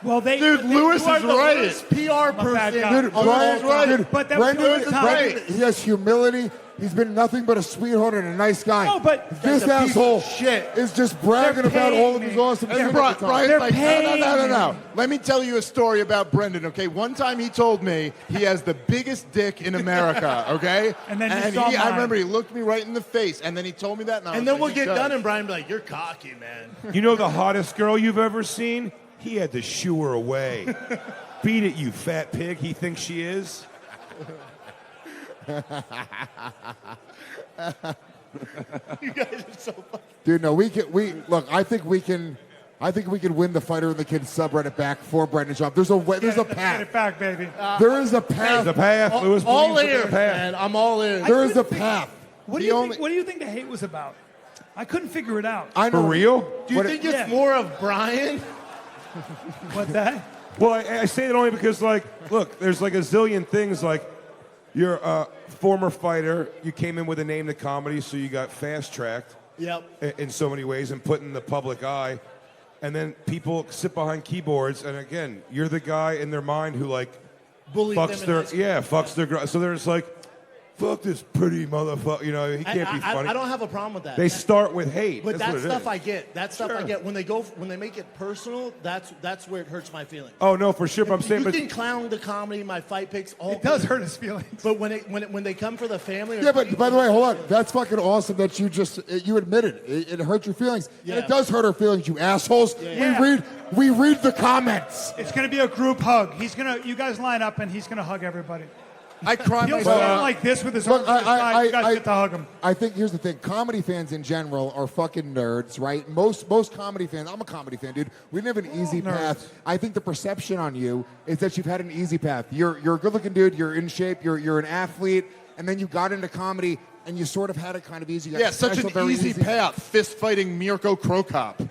Well, Dude, Lewis You are is the right. worst PR bad person. guy. Dude, of Brian's all time. right. But that was Brendan, the time. Brendan, he has humility. He's been nothing but a sweetheart and a nice guy. No, but this He's a piece of asshole shit. is just bragging They're about all of paying his me. awesome They're shit. Brian, all the time. Brian's They're like, paying no. me. Let me tell you a story about Brendan, okay? One time he told me he has the biggest dick in America, okay? And then you saw I mine. remember he looked me right in the face, and then he told me that, and I was And then like, we'll he get does. done, and Brian be like, "You're cocky, man." You know the hottest girl you've ever seen? He had to shoo her away. Beat it, you fat pig. He thinks she is. You guys are so funny. Dude, no, look. I think we can win the Fighter and the Kid subreddit back for Brendan Schaub. There's a Get path. it back, baby. There is a path. The path, Lewis. All believes in the ears, path. man. I'm all ears. There is a path. What do you think the hate was about? I couldn't figure it out. I For know. real? Do you think it's yeah. more of Brian? What that? Well, I say that only because, like, look, there's like a zillion things. Like, you're a former fighter. You came in with a name to comedy, so you got fast-tracked Yep. in so many ways and put in the public eye. And then people sit behind keyboards, and again, you're the guy in their mind who, like, Bullied them fucks in their high school. fucks their girl. So there's like, fuck this pretty motherfucker. You know, he can't be funny. I don't have a problem with that. They start with hate. But That's that what it stuff is. I get. That stuff I Sure. get when they make it personal. That's where it hurts my feelings. Oh no, for sure. But I'm saying, You but can clown the comedy, my fight picks, all It does good. hurt his feelings. But when they come for the family, or Yeah, but by the way, hold on. That's fucking awesome that you admitted it hurt your feelings, Yeah. and it does hurt our feelings, you assholes. Yeah. We read the comments. It's gonna be a group hug. You guys line up, and he's gonna hug everybody. I cry He'll myself. stand like this with his Look, arms to his side. You guys get to hug him. I think here's the thing. Comedy fans in general are fucking nerds, right? Most comedy fans, I'm a comedy fan, dude. We didn't have an easy path. I think the perception on you is that you've had an easy path. You're a good-looking dude. You're in shape. You're an athlete. And then you got into comedy, and you sort of had it kind of easy. You got Yeah, such special, an very easy path, fist-fighting Mirko Krokop.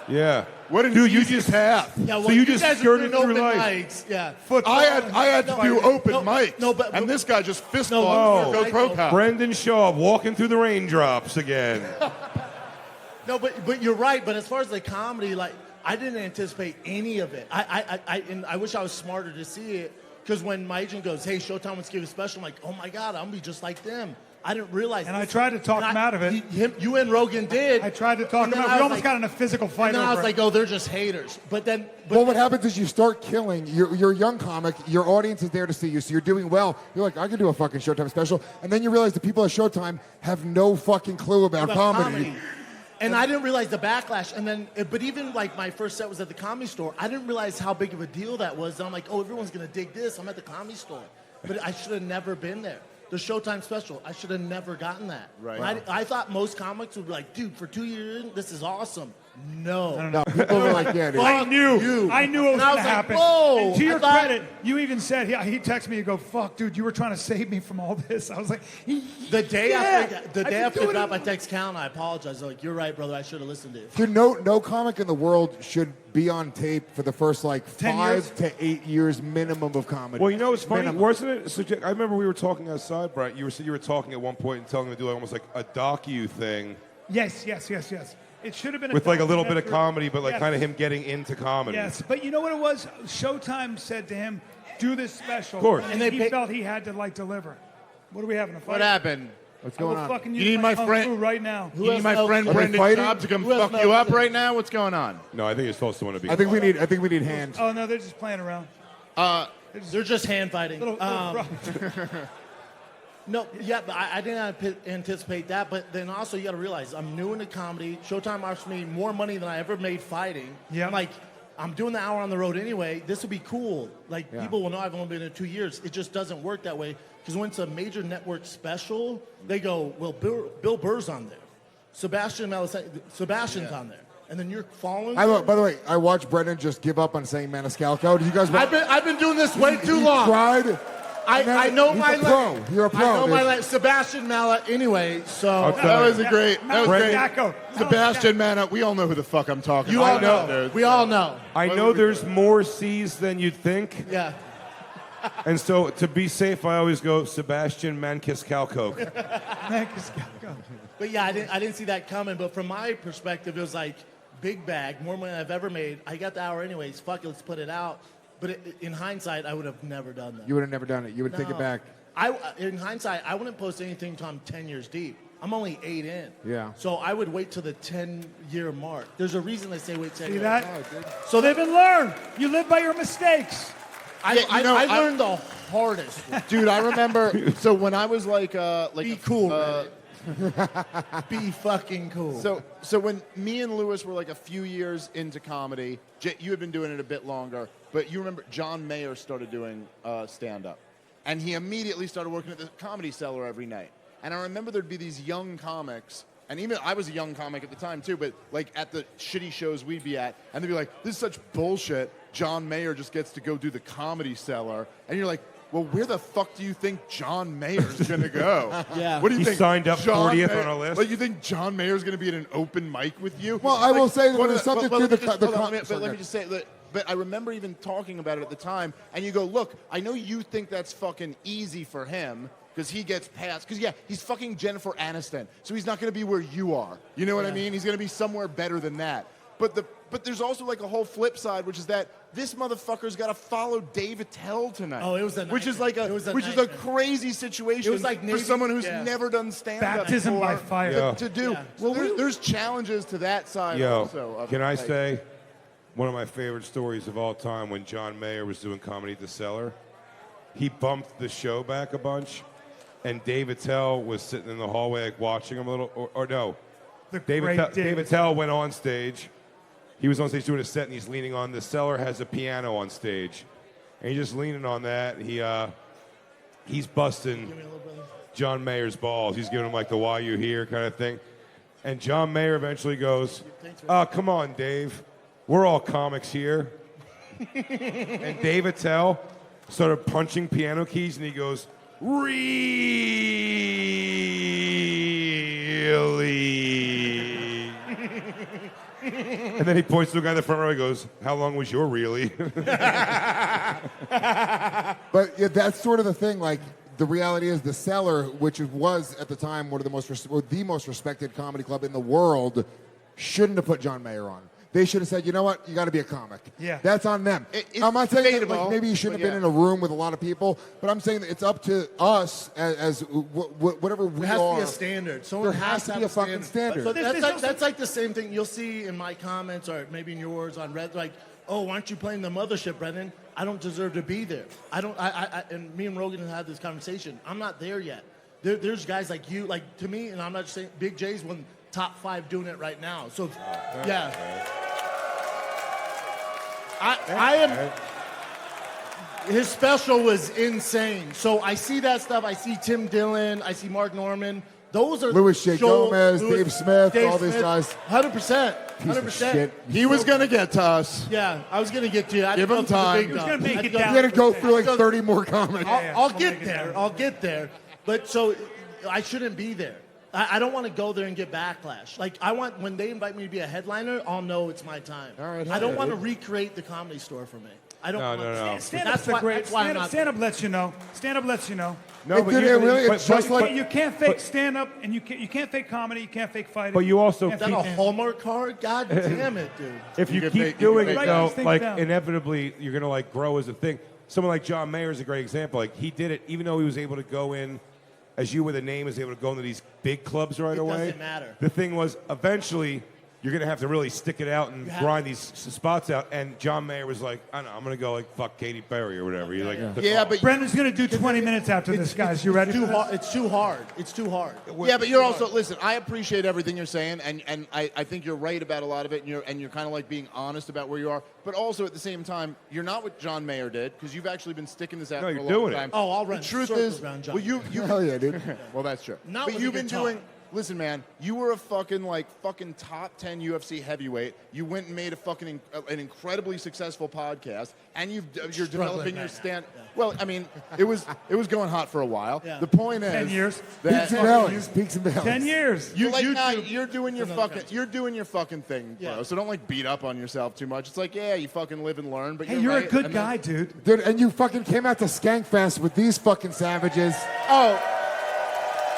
yeah. What an Dude, you easy just path. Yeah, well, So you just guys are skirted doing through open life. mics. Yeah. I had to do open mics. no, but- and this guy just fist No, fought no, Mirko Krokop. Brendan Shaw walking through the raindrops again. No, but you're right. But as far as the comedy, like I didn't anticipate any of it. And I wish I was smarter to see it. Because when my agent goes, "Hey, Showtime wants to give a special," I'm like, "Oh my God, I'm gonna be just like them." I didn't realize. And I tried to talk him out of it. You and Rogan did. I tried to talk And him then out. I We was almost like- got in a physical fight And then I over was it. like, "Oh, they're just haters." But then, Well, what happens is you start killing. You're a young comic. Your audience is there to see you, so you're doing well. You're like, I can do a fucking Showtime special, and then you realize the people at Showtime have no fucking clue about comedy. And I didn't realize the backlash. And then, but even like my first set was at the Comedy Store. I didn't realize how big of a deal that was. And I'm like, oh, everyone's gonna dig this. I'm at the Comedy Store, but I should have never been there. The Showtime special, I should have never gotten that. Right. I thought most comics would be like, dude, for 2 years, this is awesome. No. No, people are like, yeah, dude. I knew. you. I knew it was And I going was to like, happen. whoa, And to your I thought- credit, you even said, he texted me, you go, fuck, dude, you were trying to save me from all this. I was like, The day yeah, after the I've day been after doing drop, it. I text Cal and I apologize. I'm like, you're right, brother. I should have listened to you. Dude, no comic in the world should be on tape for the first like 10 5 years? to 8 years minimum of comedy. Well, you know what's funny? Minimum. Wasn't it? I remember we were talking outside, Brett. You were talking at one point and telling me to do almost like a docu thing yes. It should have been with like a little bit of documentary. comedy, but like Yes. kind of him getting into comedy. Yes, but you know what it was? Showtime said to him, do this special. Of course. And And they he pay- felt he had to like deliver. What are we having, a fight? What happened? What's I will going on? fucking You use need my kung friend- fu right now. You need my else friend Are they Brendan fighting? Schaub to come Who else fuck you knows? up right now? What's going on? No, I think you're supposed to want to be. I think we need hands. Oh, no, they're just playing around. They're just hand fighting. Little rough. No, yeah, but I didn't anticipate that. But then also, you got to realize, I'm new into comedy. Showtime offers me more money than I ever made fighting. Yeah. I'm like, I'm doing the hour on the road anyway. This would be cool. Like, people will know I've only been in 2 years. It just doesn't work that way. Because when it's a major network special, they go, well, Bill Burr's on there. Sebastian's on there. and then you're following. By the way, I watched Brendan just give up on saying Maniscalco. Did you guys? I've been doing this way too He long. tried. I know he's my a pro. lane. You're a pro. I know my dude. lane. Sebastian Malla. Anyway, so That was a great. That was great. Jacko. Sebastian Mana, we all know who the fuck I'm talking you about. all know. We all know. I know there's more C's than you'd think, Yeah. and so to be safe, I always go Sebastian Maniscalco. But yeah, I didn't see that coming. But from my perspective, it was like big bag, more money than I've ever made. I got the hour anyways. Fuck it, let's put it out. But in hindsight, I would have never done that. You would have never done it. You would take it No. back. In hindsight, I wouldn't post anything until I'm 10 years deep. I'm only 8 in. Yeah. So I would wait till the 10-year mark. There's a reason they say wait 10 See years. that? So Live and learn. You live by your mistakes. I learned the hardest. Dude, I remember. So when I was like Be cool, man. Be fucking cool. So when me and Lewis were like a few years into comedy, you had been doing it a bit longer, but you remember John Mayer started doing stand-up. And he immediately started working at the Comedy Cellar every night. And I remember there'd be these young comics, and even I was a young comic at the time too, but like at the shitty shows we'd be at, and they'd be like, this is such bullshit. John Mayer just gets to go do the Comedy Cellar. And you're like, well, where the fuck do you think John Mayer's going to go? Yeah. What do you He think? signed up John 40th Mayer- on our list? Like, you think John Mayer's going to be at an open mic with you? Well, I will say that one when of it's something but through let the me just- co- hold on, the but let me just say that. But I remember even talking about it at the time, and you go, look, I know you think that's fucking easy for him because he gets past. Because, yeah, he's fucking Jennifer Aniston, so he's not going to be where you are. You know what I mean? He's going to be somewhere better than that. But there's also like a whole flip side, which is that this motherfucker's got to follow Dave Attell tonight. Oh, it was a which is nightmare. like It was a which is a nightmare. crazy situation It was like for Navy- someone who's yeah. never done stand-up Baptism before by fire. Yeah. to do. Yeah. Well, there's challenges to that side Yo, also. of can it. I Like, say one of my favorite stories of all time when John Mayer was doing Comedy at the Cellar? He bumped the show back a bunch, and Dave Attell was sitting in the hallway like watching him a little, or no. The Dave great Dave Attell went on stage. He was on stage doing a set, and he's leaning on the Cellar has a piano on stage, and he's just leaning on that. He's busting John Mayer's balls. He's giving him like the "Why you here" kind of thing, and John Mayer eventually goes, "Come on, Dave, we're all comics here." And Dave Attell started punching piano keys, and he goes, "Really?" And then he points to a guy in the front row. He goes, "How long was your really?" But yeah, that's sort of the thing. Like, the reality is, the Cellar, which was at the time one of the most respected comedy club in the world, shouldn't have put John Mayer on. They should have said, you know what, you got to be a comic. Yeah. That's on them. It's I'm not saying that, debatable, like, maybe you shouldn't but have been in a room with a lot of people, but I'm saying that it's up to us as whatever we There has to are. be a standard. Someone There has to be a fucking standard. So There's that's like the same thing you'll see in my comments or maybe in yours on Red. Like, oh, why aren't you playing the mothership, Brendan? I don't deserve to be there. And me and Rogan have had this conversation. I'm not there yet. There's guys like you, like to me, and I'm not just saying Big J's one top 5 doing it right now. So, yeah. I am. His special was insane. So I see that stuff. I see Tim Dillon. I see Mark Norman. Those are Louis J. Gomez, Dave Smith, all these guys. 100%. Piece of shit. He was going to get to us. Yeah, I was gonna get to you. I'd Give go him through the time. big He was dump. gonna make I'd it go- down. You got to go through like 30 more comics. I'll get there. I'll get there. But so I shouldn't be there. I don't want to go there and get backlash. Like, I want, when they invite me to be a headliner, I'll know it's my time. All right, I don't yeah, want to dude. recreate the Comedy Store for me. I don't No, want no, to. no. Stand-up's That's why- the great. that's why I'm not Stand-up lets you know. Stand-up lets you know. No, It but did, you- it really, but- it's just but- like, You can't fake stand-up, and you can't fake comedy. You can't fake fighting. But you also Is that a Hallmark card? God damn it, dude. if you could keep make- you doing could it make though, these things like down. inevitably you're gonna like grow as a thing. Someone like John Mayer is a great example. Like he did it, even though he was able to go in, as you with a name, is able to go into these big clubs right It away. doesn't matter. The thing was, eventually, you're gonna have to really stick it out and You have grind these spots out. And John Mayer was like, I don't know, I'm gonna go like fuck Katy Perry or whatever. He like took Yeah, off. but Brendan's gonna do 20 minutes after this, guys. You ready? It's too for this? hard. It's too hard. It's too hard. yeah, but you're also listen. I appreciate everything you're saying, and I think you're right about a lot of it, and you're kind of like being honest about where you are. But also at the same time, you're not what John Mayer did because you've actually been sticking this out No, for you're a long doing it. time. Oh, I'll run The truth circles is, around John well, you hell yeah, dude. well, that's true. Not but with you've a been guitar. doing listen, man, you were a fucking top 10 UFC heavyweight. You went and made a fucking an incredibly successful podcast, and you're developing your stand. Yeah. Well, I mean, it was going hot for a while. Yeah. The point is, 10 years. Peaks and valleys. Peaks and valleys. 10 years. You're doing your fucking thing, bro. So don't like beat up on yourself too much. It's like, yeah, you fucking live and learn, but Hey, you're right. a good guy, dude. Dude, and you fucking came out to Skankfest with these fucking savages. Oh.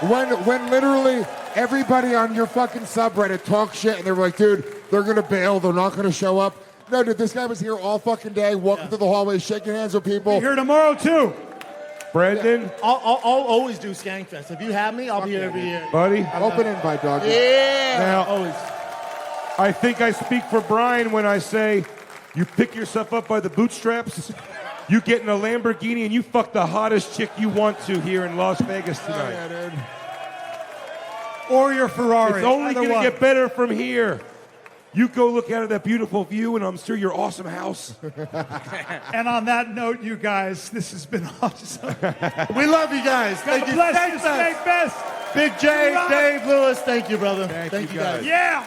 When literally everybody on your fucking subreddit talks shit and they're like, dude, they're gonna bail, they're not gonna show up. No, dude, this guy was here all fucking day, walking through the hallways, shaking hands with people. Be here tomorrow too. Brendan, I'll always do Skankfest. If you have me, I'll be here every year. buddy. Open invite, dog. Yeah. Now, Always. I think I speak for Brian when I say you pick yourself up by the bootstraps, you get in a Lamborghini, and you fuck the hottest chick you want to here in Las Vegas tonight. Oh, yeah, dude. Or your Ferrari. It's only Either going to one. get better from here. You go look out of that beautiful view, and I'm sure your awesome house. And on that note, you guys, this has been awesome. We love you guys. Thank God you. bless you, Skankfest. Skankfest. Big J, Rock. Dave Lewis. Thank you, brother. Thank you, guys. guys. Yeah.